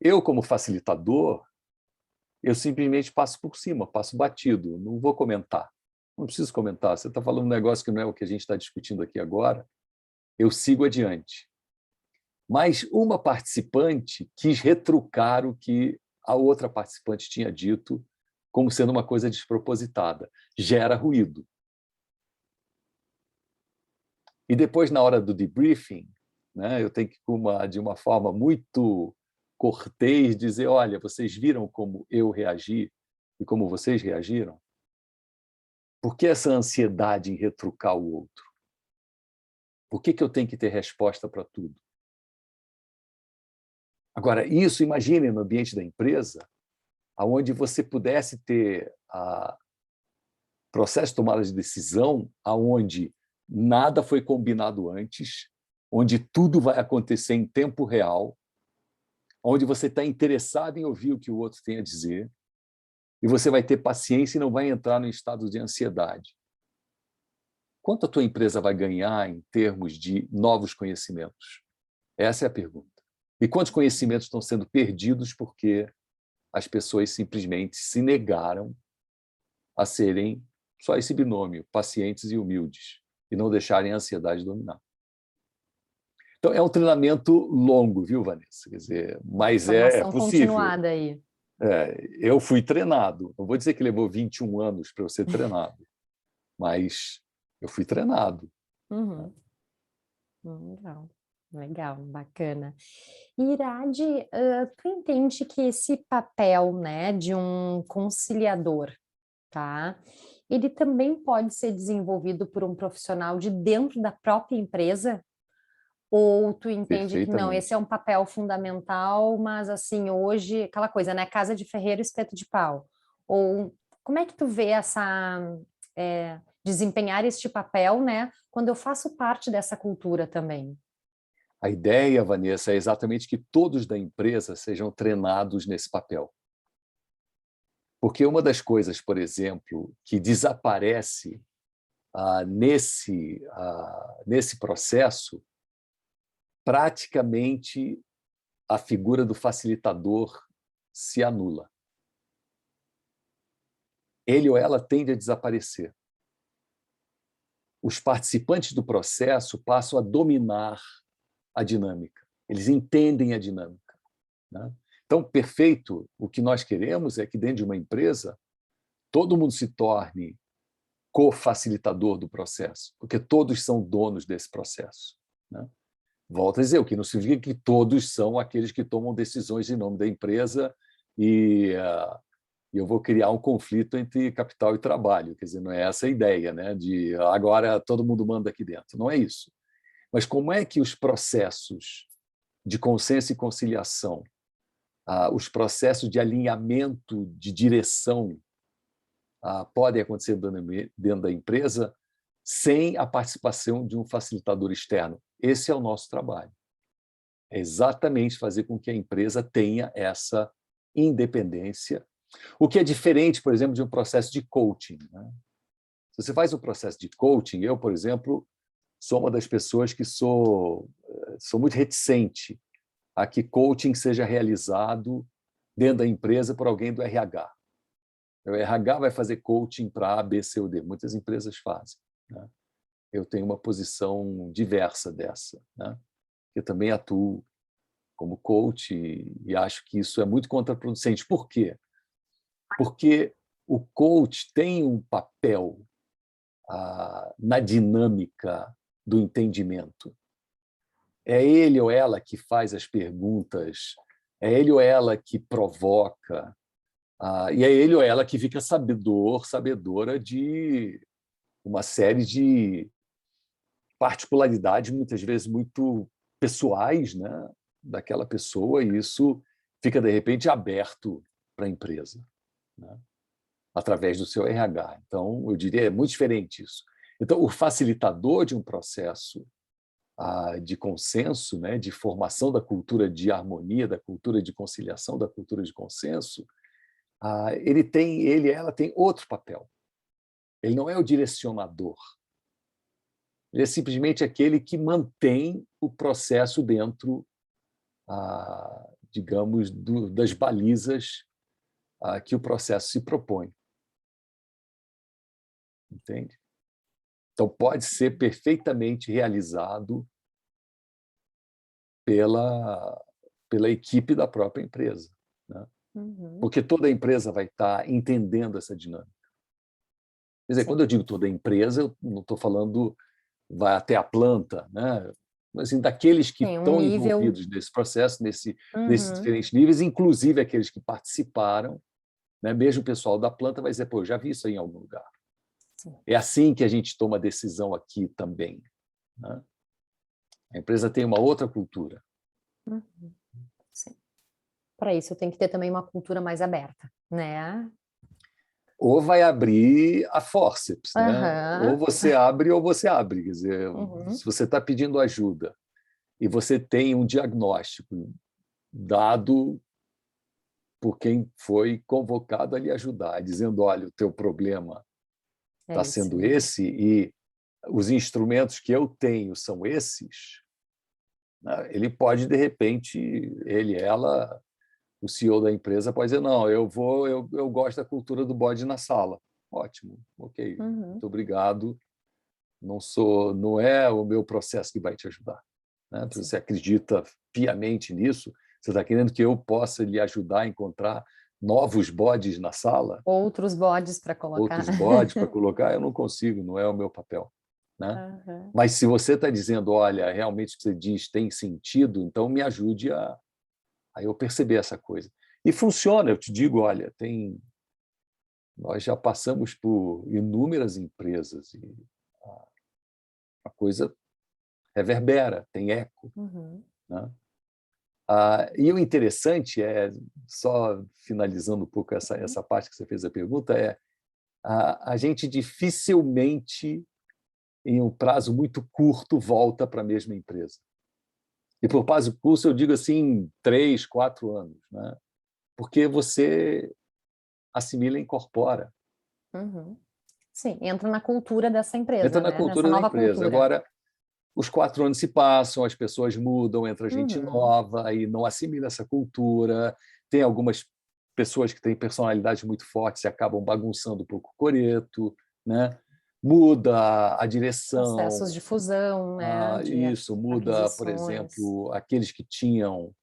Speaker 2: Eu, como facilitador, eu simplesmente passo por cima, passo batido, não vou comentar. Não preciso comentar. Você está falando um negócio que não é o que a gente está discutindo aqui agora, eu sigo adiante. Mas uma participante quis retrucar o que a outra participante tinha dito como sendo uma coisa despropositada. Gera ruído. E depois, na hora do debriefing, né, eu tenho que, de uma forma muito cortês, dizer, olha, vocês viram como eu reagi e como vocês reagiram? Por que essa ansiedade em retrucar o outro? Por que eu tenho que ter resposta para tudo? Agora, isso, imagine no ambiente da empresa, onde você pudesse ter processo de tomada de decisão, onde nada foi combinado antes, onde tudo vai acontecer em tempo real, onde você está interessado em ouvir o que o outro tem a dizer, e você vai ter paciência e não vai entrar no estado de ansiedade. Quanto a tua empresa vai ganhar em termos de novos conhecimentos? Essa é a pergunta. E quantos conhecimentos estão sendo perdidos porque as pessoas simplesmente se negaram a serem só esse binômio, pacientes e humildes, e não deixarem a ansiedade dominar. Então, é um treinamento longo, viu, Vanessa? Quer dizer, mas é
Speaker 1: Formação
Speaker 2: possível.
Speaker 1: continuada aí.
Speaker 2: Eu fui treinado. Não vou dizer que levou 21 anos para eu ser treinado, mas eu fui treinado.
Speaker 1: Uhum. Legal, legal, bacana. Irade, tu entende que esse papel, né, de um conciliador, tá? Ele também pode ser desenvolvido por um profissional de dentro da própria empresa? Ou tu entende que não, esse é
Speaker 2: Perfeitamente.
Speaker 1: um papel fundamental, mas assim, hoje, aquela coisa, né? Casa de ferreiro, espeto de pau. Ou como é que tu vê desempenhar este papel, né? Quando eu faço parte dessa cultura também?
Speaker 2: A ideia, Vanessa, é exatamente que todos da empresa sejam treinados nesse papel. Porque uma das coisas, por exemplo, que desaparece nesse processo, praticamente a figura do facilitador se anula. Ele ou ela tende a desaparecer. Os participantes do processo passam a dominar a dinâmica. Eles entendem a dinâmica, né? Então, perfeito, o que nós queremos é que dentro de uma empresa todo mundo se torne co-facilitador do processo, porque todos são donos desse processo, né? Volto a dizer, o que não significa que todos são aqueles que tomam decisões em nome da empresa e eu vou criar um conflito entre capital e trabalho. Quer dizer, não é essa a ideia, né? De agora todo mundo manda aqui dentro. Não é isso. Mas como é que os processos de consenso e conciliação, os processos de alinhamento de direção podem acontecer dentro da empresa sem a participação de um facilitador externo? Esse é o nosso trabalho. É exatamente fazer com que a empresa tenha essa independência, o que é diferente, por exemplo, de um processo de coaching, né? Se você faz um processo de coaching, eu, por exemplo, sou uma das pessoas que sou muito reticente a que coaching seja realizado dentro da empresa por alguém do RH. O RH vai fazer coaching para A, B, C ou D. Muitas empresas fazem, né? Eu tenho uma posição diversa dessa, né? Eu também atuo como coach e acho que isso é muito contraproducente. Por quê? Porque o coach tem um papel na dinâmica do entendimento. É ele ou ela que faz as perguntas, é ele ou ela que provoca, e é ele ou ela que fica sabedor, sabedora de uma série de particularidades, muitas vezes muito pessoais, né, daquela pessoa, e isso fica, de repente, aberto para a empresa, né, através do seu RH. Então, eu diria, é muito diferente isso. Então, o facilitador de um processo de consenso, né, de formação da cultura de harmonia, da cultura de conciliação, da cultura de consenso, ela tem outro papel. Ele não é o direcionador. Ele é simplesmente aquele que mantém o processo dentro, digamos, das balizas que o processo se propõe. Entende? Então, pode ser perfeitamente realizado pela equipe da própria empresa, né?
Speaker 1: Uhum.
Speaker 2: Porque toda a empresa vai estar entendendo essa dinâmica. Quer dizer, quando
Speaker 1: Sim.
Speaker 2: eu digo toda a empresa, eu não estou falando vai até a planta, né? Mas assim, daqueles que
Speaker 1: Tem um
Speaker 2: estão
Speaker 1: nível.
Speaker 2: envolvidos nesse processo, nesses
Speaker 1: Uhum.
Speaker 2: diferentes níveis, inclusive aqueles que participaram, né? Mesmo o pessoal da planta vai dizer, pô, eu já vi isso aí em algum lugar.
Speaker 1: Sim.
Speaker 2: É assim que a gente toma decisão aqui também, né? A empresa tem uma outra cultura.
Speaker 1: Uhum. Sim. Para isso, eu tenho que ter também uma cultura mais aberta, né?
Speaker 2: Ou vai abrir a forceps, né? Ou
Speaker 1: Aham.
Speaker 2: você abre ou você abre. Quer dizer,
Speaker 1: Uhum.
Speaker 2: se você está pedindo ajuda e você tem um diagnóstico dado por quem foi convocado a lhe ajudar, dizendo, olha, o teu problema
Speaker 1: É
Speaker 2: está
Speaker 1: isso
Speaker 2: sendo
Speaker 1: aí.
Speaker 2: esse e os instrumentos que eu tenho são esses, né? Ele pode, de repente, ela, o CEO da empresa pode dizer, não, eu gosto da cultura do bode na sala. Ótimo, ok, muito obrigado. Não é o meu processo que vai te ajudar, né? Se você acredita piamente nisso, você está querendo que eu possa lhe ajudar a encontrar novos bodes na sala?
Speaker 1: Outros bodes para colocar.
Speaker 2: Outros bodes para colocar? Eu não consigo, não é o meu papel, né? Mas se você está dizendo, olha, realmente o que você diz tem sentido, então me ajude a eu perceber essa coisa. E funciona, eu te digo, olha, nós já passamos por inúmeras empresas e a coisa reverbera, tem eco, né? E o interessante é, só finalizando um pouco essa parte que você fez a pergunta, é a gente dificilmente, em um prazo muito curto, volta para a mesma empresa. E por prazo curto, eu digo assim, 3, 4 anos, né? Porque você assimila e incorpora.
Speaker 1: Sim, entra na cultura dessa
Speaker 2: Entra
Speaker 1: empresa,
Speaker 2: na
Speaker 1: né? Nessa
Speaker 2: cultura da
Speaker 1: nova
Speaker 2: empresa.
Speaker 1: cultura.
Speaker 2: Agora, os 4 anos se passam, as pessoas mudam, entra gente nova, e não assimila essa cultura. Tem algumas pessoas que têm personalidades muito fortes e acabam bagunçando um pouco o coreto, né? Muda a direção,
Speaker 1: Processos de fusão, né? De
Speaker 2: isso, muda, por
Speaker 1: aquisições.
Speaker 2: exemplo, aqueles que tinham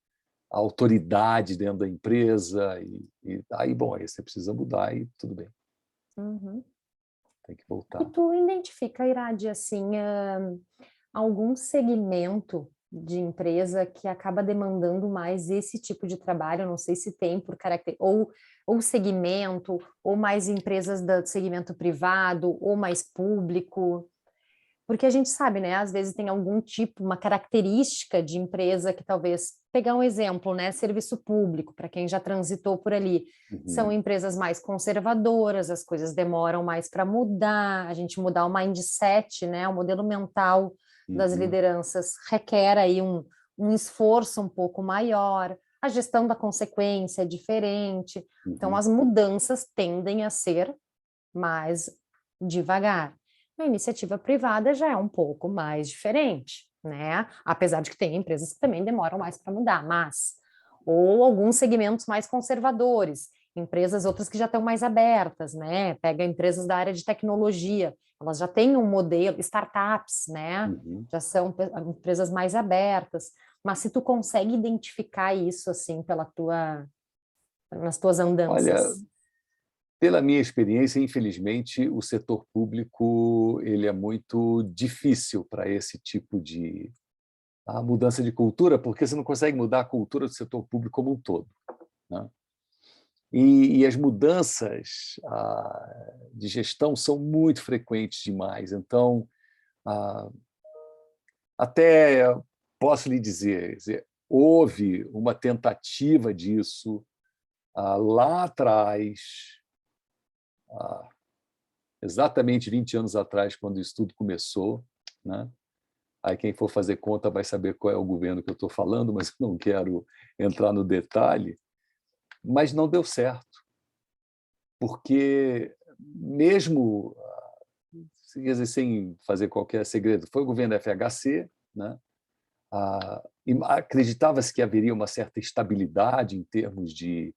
Speaker 2: autoridade dentro da empresa, e aí, bom, aí você precisa mudar e tudo bem, tem que
Speaker 1: E
Speaker 2: voltar.
Speaker 1: tu identifica, Irade, assim, algum segmento de empresa que acaba demandando mais esse tipo de trabalho? Eu não sei se tem por ou segmento, ou mais empresas do segmento privado, ou mais público. Porque a gente sabe, né? Às vezes tem algum tipo, uma característica de empresa que talvez, pegar um exemplo, né? Serviço público, para quem já transitou por ali, são empresas mais conservadoras, as coisas demoram mais para mudar, a gente mudar o mindset, né? O modelo mental das lideranças requer aí um esforço um pouco maior, a gestão da consequência é diferente, então as mudanças tendem a ser mais devagar. A iniciativa privada já é um pouco mais diferente, né? Apesar de que tem empresas que também demoram mais para mudar, ou alguns segmentos mais conservadores, empresas outras que já estão mais abertas, né? Pega empresas da área de tecnologia, elas já têm um modelo, startups, né? Já são empresas mais abertas. Mas se tu consegue identificar isso assim nas tuas
Speaker 2: Olha,
Speaker 1: andanças.
Speaker 2: pela minha experiência, infelizmente, o setor público ele é muito difícil para esse tipo de mudança de cultura, porque você não consegue mudar a cultura do setor público como um todo, né? E as mudanças de gestão são muito frequentes demais. Então, até posso lhe dizer, houve uma tentativa disso lá atrás, exatamente 20 anos atrás, quando isso tudo começou, né? Aí quem for fazer conta vai saber qual é o governo que eu estou falando, mas eu não quero entrar no detalhe. Mas não deu certo, porque mesmo, quer dizer, sem fazer qualquer segredo, foi o governo da FHC, né? Acreditava-se que haveria uma certa estabilidade em termos de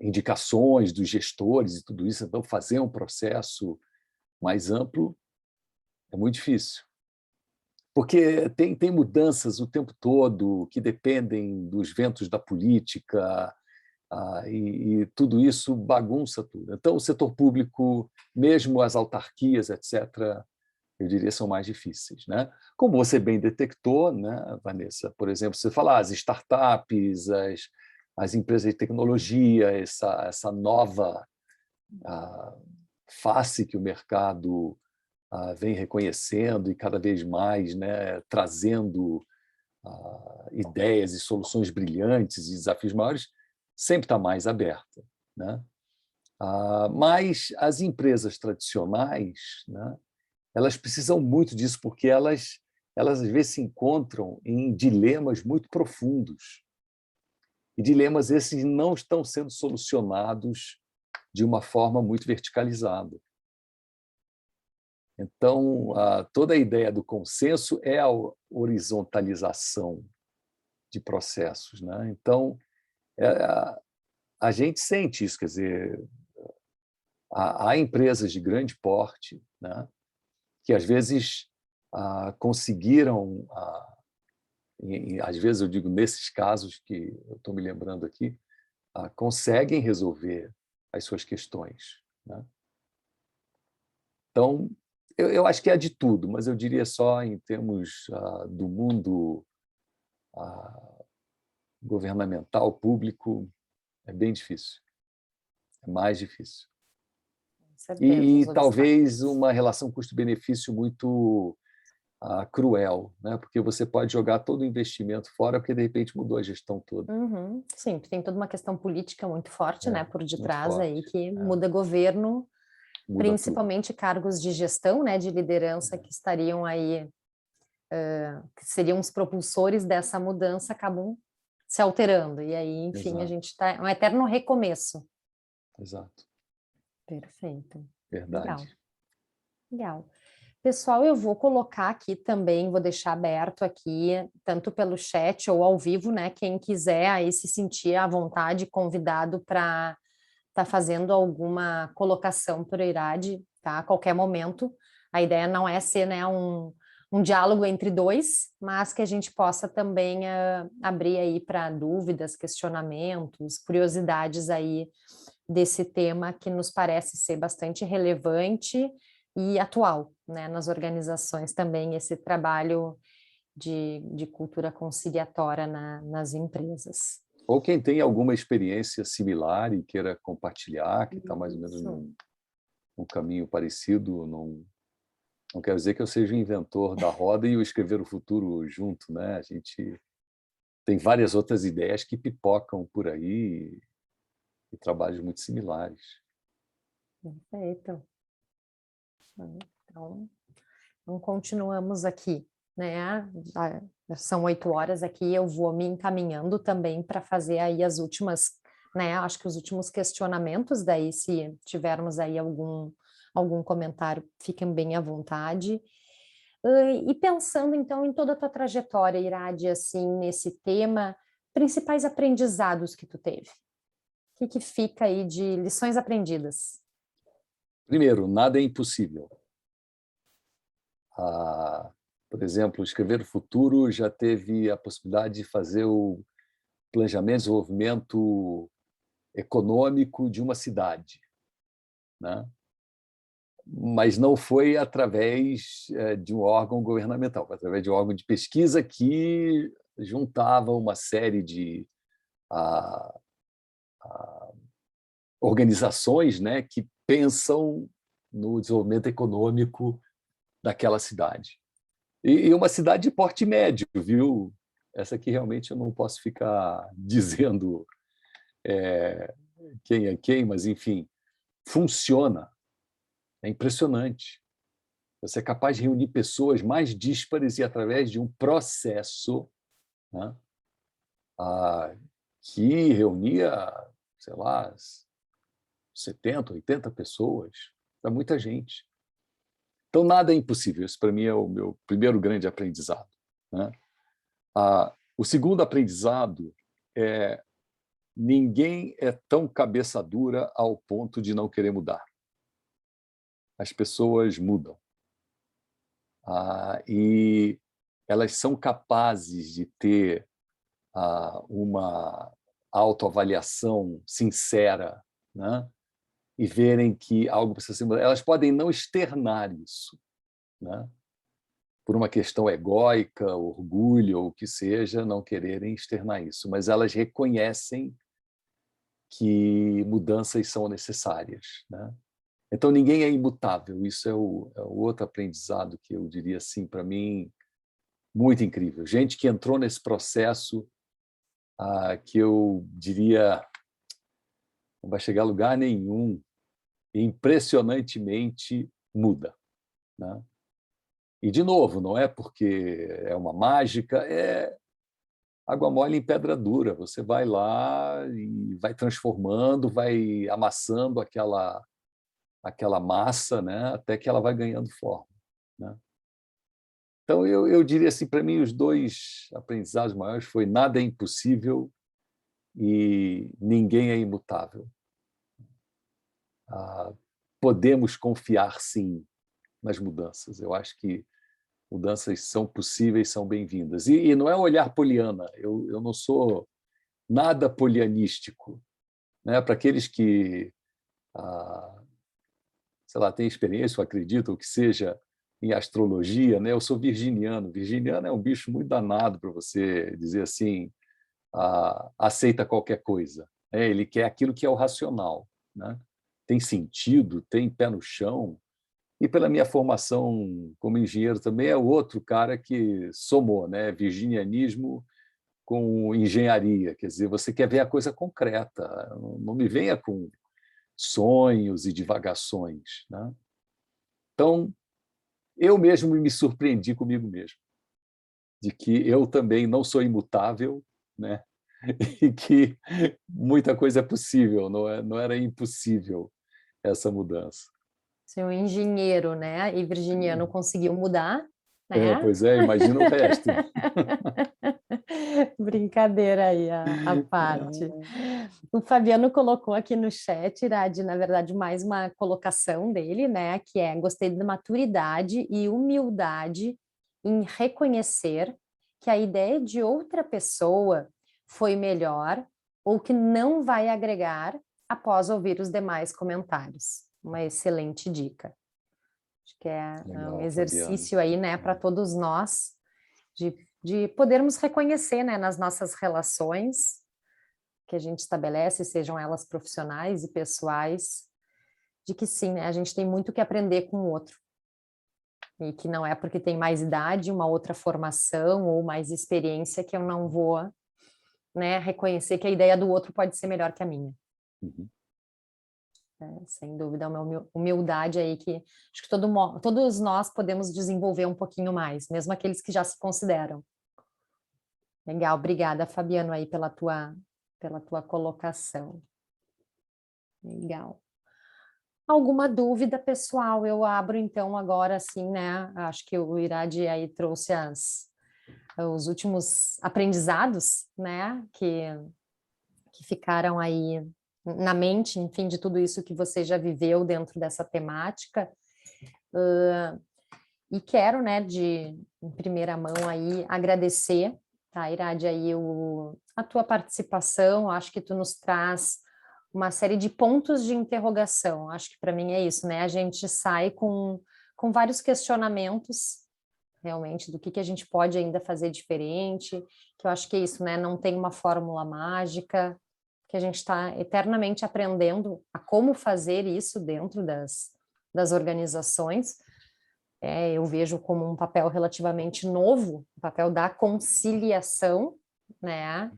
Speaker 2: indicações dos gestores e tudo isso, então fazer um processo mais amplo é muito difícil. Porque tem mudanças o tempo todo que dependem dos ventos da política, e tudo isso bagunça tudo. Então, o setor público, mesmo as autarquias, etc., eu diria, são mais difíceis, né? Como você bem detectou, né, Vanessa? Por exemplo, você fala as startups, as empresas de tecnologia, essa nova face que o mercado vem reconhecendo e cada vez mais, né, trazendo ideias e soluções brilhantes e desafios maiores, sempre está mais aberta, né? Mas as empresas tradicionais, né, elas precisam muito disso porque elas às vezes se encontram em dilemas muito profundos, e dilemas esses não estão sendo solucionados de uma forma muito verticalizada. Então, toda a ideia do consenso é a horizontalização de processos, né? Então, a gente sente isso, quer dizer, há empresas de grande porte, né, que às vezes conseguiram, às vezes eu digo nesses casos que eu estou me lembrando aqui, conseguem resolver as suas questões, né? Então, eu acho que é de tudo, mas eu diria só em termos do mundo governamental, público, é bem difícil, é mais difícil.
Speaker 1: Com certeza,
Speaker 2: E
Speaker 1: os
Speaker 2: talvez
Speaker 1: obstáculos.
Speaker 2: uma relação custo-benefício muito cruel, né? Porque você pode jogar todo o investimento fora porque, de repente, mudou a gestão toda.
Speaker 1: Uhum. Sim, tem toda uma questão política muito forte, né,
Speaker 2: É,
Speaker 1: por
Speaker 2: muito
Speaker 1: detrás aí,
Speaker 2: forte.
Speaker 1: que
Speaker 2: É,
Speaker 1: muda governo,
Speaker 2: muda tudo.
Speaker 1: principalmente cargos de gestão, né, de liderança que estariam aí, que seriam os propulsores dessa mudança, acabam se alterando. E aí, enfim, a
Speaker 2: Exato,
Speaker 1: gente está... É um eterno recomeço.
Speaker 2: exato.
Speaker 1: Perfeito. Legal,
Speaker 2: Verdade.
Speaker 1: legal. Pessoal, eu vou colocar aqui também, vou deixar aberto aqui, tanto pelo chat ou ao vivo, né? Quem quiser aí se sentir à vontade, convidado para estar fazendo alguma colocação para o Irade, tá? A qualquer momento. A ideia não é ser, né, um diálogo entre dois, mas que a gente possa também abrir aí para dúvidas, questionamentos, curiosidades aí desse tema que nos parece ser bastante relevante e atual, né, nas organizações também, esse trabalho de cultura conciliatória nas empresas.
Speaker 2: Ou quem tem alguma experiência similar e queira compartilhar, que está mais ou menos
Speaker 1: Isso.
Speaker 2: num caminho parecido, não quer dizer que eu seja o inventor da roda e o escrever o futuro junto, né? A gente tem várias outras ideias que pipocam por aí e trabalhos muito similares.
Speaker 1: Perfeito. Então, então, continuamos aqui, né? Já são 8 horas aqui, eu vou me encaminhando também para fazer aí as últimas, né? Acho que os últimos questionamentos, daí se tivermos aí algum comentário, fiquem bem à vontade. E pensando então em toda a tua trajetória, Irade, assim, nesse tema, principais aprendizados que tu teve? O que que fica aí de lições aprendidas?
Speaker 2: Primeiro, nada é impossível. Por exemplo, escrever o futuro já teve a possibilidade de fazer o planejamento e desenvolvimento econômico de uma cidade, né? Mas não foi através de um órgão governamental, foi através de um órgão de pesquisa que juntava uma série de ah, organizações, né, que pensam no desenvolvimento econômico daquela cidade. E uma cidade de porte médio, viu? Essa aqui realmente eu não posso ficar dizendo quem é quem, mas, enfim, funciona. É impressionante. Você é capaz de reunir pessoas mais díspares e através de um processo, né, que reunia, sei lá, 70, 80 pessoas. É muita gente. Então, nada é impossível. Isso, para mim, é o meu primeiro grande aprendizado, né? O segundo aprendizado é: ninguém é tão cabeça dura ao ponto de não querer mudar. As pessoas mudam. E elas são capazes de ter uma autoavaliação sincera, né? E verem que algo precisa ser mudado. Elas podem não externar isso, né? Por uma questão egóica, orgulho ou o que seja, não quererem externar isso, mas elas reconhecem que mudanças são necessárias, né? Então, ninguém é imutável. Isso é o outro aprendizado que eu diria assim, para mim, muito incrível. Gente que entrou nesse processo que eu diria não vai chegar a lugar nenhum, e impressionantemente muda, né? E, de novo, não é porque é uma mágica, é água mole em pedra dura. Você vai lá e vai transformando, vai amassando aquela massa, né, até que ela vai ganhando forma, né? Então, eu diria assim, para mim, os dois aprendizados maiores foi nada é impossível e ninguém é imutável. Podemos confiar, sim, nas mudanças. Eu acho que mudanças são possíveis, são bem-vindas. E não é um olhar poliana, eu não sou nada polianístico, né? Para aqueles que, sei lá, têm experiência ou acreditam que seja em astrologia, né? Eu sou virginiano. Virginiano é um bicho muito danado para você dizer assim, aceita qualquer coisa. Ele quer aquilo que é o racional, né? Tem sentido, tem pé no chão. E pela minha formação como engenheiro também é outro cara que somou, né? Virginianismo com engenharia, quer dizer, você quer ver a coisa concreta, não me venha com sonhos e divagações, né? Então, eu mesmo me surpreendi comigo mesmo, de que eu também não sou imutável, né? E que muita coisa é possível, não era impossível essa mudança.
Speaker 1: Seu engenheiro, né, e virginiano conseguiu mudar, né?
Speaker 2: Pois é, imagina o resto.
Speaker 1: Brincadeira aí, a parte. O Fabiano colocou aqui no chat, Irade, na verdade, mais uma colocação dele, né? Que é: gostei da maturidade e humildade em reconhecer que a ideia de outra pessoa foi melhor ou que não vai agregar após ouvir os demais comentários. Uma excelente dica. Acho que é um
Speaker 2: Legal, Fabiano.
Speaker 1: exercício aí, né, para todos nós, de podermos reconhecer, né, nas nossas relações que a gente estabelece, sejam elas profissionais e pessoais, de que sim, né, a gente tem muito que aprender com o outro. E que não é porque tem mais idade, uma outra formação ou mais experiência que eu não vou, né, reconhecer que a ideia do outro pode ser melhor que a minha.
Speaker 2: Uhum.
Speaker 1: Sem dúvida, uma humildade aí que acho que todos nós podemos desenvolver um pouquinho mais, mesmo aqueles que já se consideram. Legal, obrigada, Fabiano, aí pela tua colocação. Legal. Alguma dúvida, pessoal? Eu abro então agora, assim, né? Acho que o Irade aí trouxe os últimos aprendizados, né? Que ficaram aí na mente, enfim, de tudo isso que você já viveu dentro dessa temática. E quero, né, em primeira mão aí, agradecer, tá, Irade, aí a tua participação. Acho que tu nos traz uma série de pontos de interrogação. Acho que para mim é isso, né? A gente sai com vários questionamentos, realmente, do que a gente pode ainda fazer diferente, que eu acho que é isso, né? Não tem uma fórmula mágica, que a gente está eternamente aprendendo a como fazer isso dentro das organizações. Eu vejo como um papel relativamente novo, o papel da conciliação, né?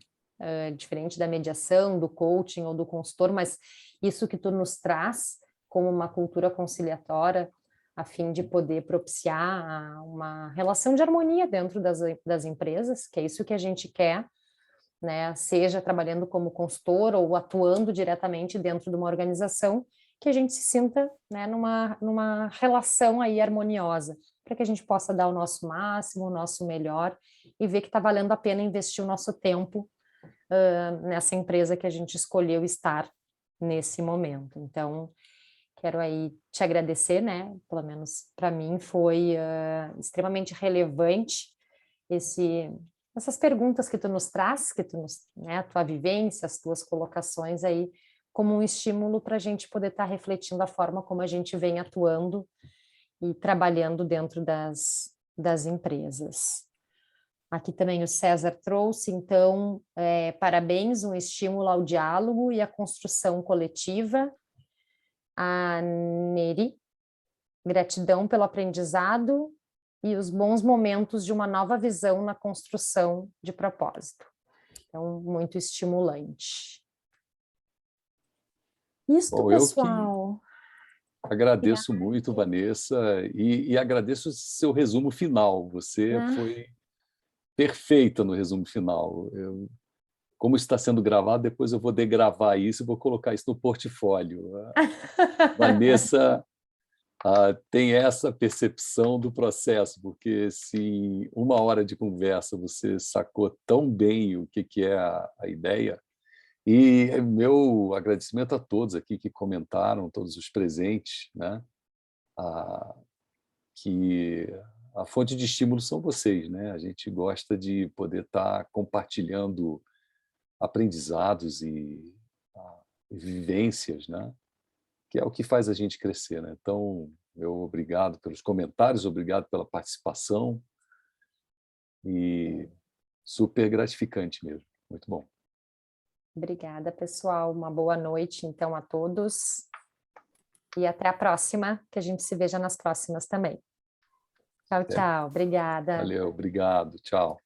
Speaker 1: Diferente da mediação, do coaching ou do consultor, mas isso que tu nos traz como uma cultura conciliatória, a fim de poder propiciar uma relação de harmonia dentro das empresas, que é isso que a gente quer, né? Seja trabalhando como consultor ou atuando diretamente dentro de uma organização, que a gente se sinta, né, numa relação aí harmoniosa, para que a gente possa dar o nosso máximo, o nosso melhor e ver que está valendo a pena investir o nosso tempo nessa empresa que a gente escolheu estar nesse momento. Então, quero aí te agradecer, né? Pelo menos para mim foi extremamente relevante essas perguntas que tu nos traz, né, a tua vivência, as tuas colocações aí, como um estímulo para a gente poder estar refletindo a forma como a gente vem atuando e trabalhando dentro das empresas. Aqui também o César trouxe, então, parabéns, um estímulo ao diálogo e à construção coletiva. A Neri, gratidão pelo aprendizado e os bons momentos de uma nova visão na construção de propósito. Então, muito estimulante. Isto,
Speaker 2: Bom, eu que
Speaker 1: pessoal.
Speaker 2: agradeço muito, Vanessa, e agradeço o seu resumo final. Você
Speaker 1: Ah,
Speaker 2: foi perfeita no resumo final. como está sendo gravado, depois eu vou degravar isso e vou colocar isso no portfólio. Vanessa tem essa percepção do processo, porque se em 1 hora de conversa você sacou tão bem o que é a ideia, e meu agradecimento a todos aqui que comentaram, todos os presentes, né? Que a fonte de estímulo são vocês, né? A gente gosta de poder estar compartilhando aprendizados e vivências, né? Que é o que faz a gente crescer, né? Então, obrigado pelos comentários, obrigado pela participação e super gratificante mesmo. Muito bom.
Speaker 1: Obrigada, pessoal. Uma boa noite, então, a todos. E até a próxima, que a gente se veja nas próximas também. Tchau, tchau. Obrigada.
Speaker 2: Valeu, obrigado. Tchau.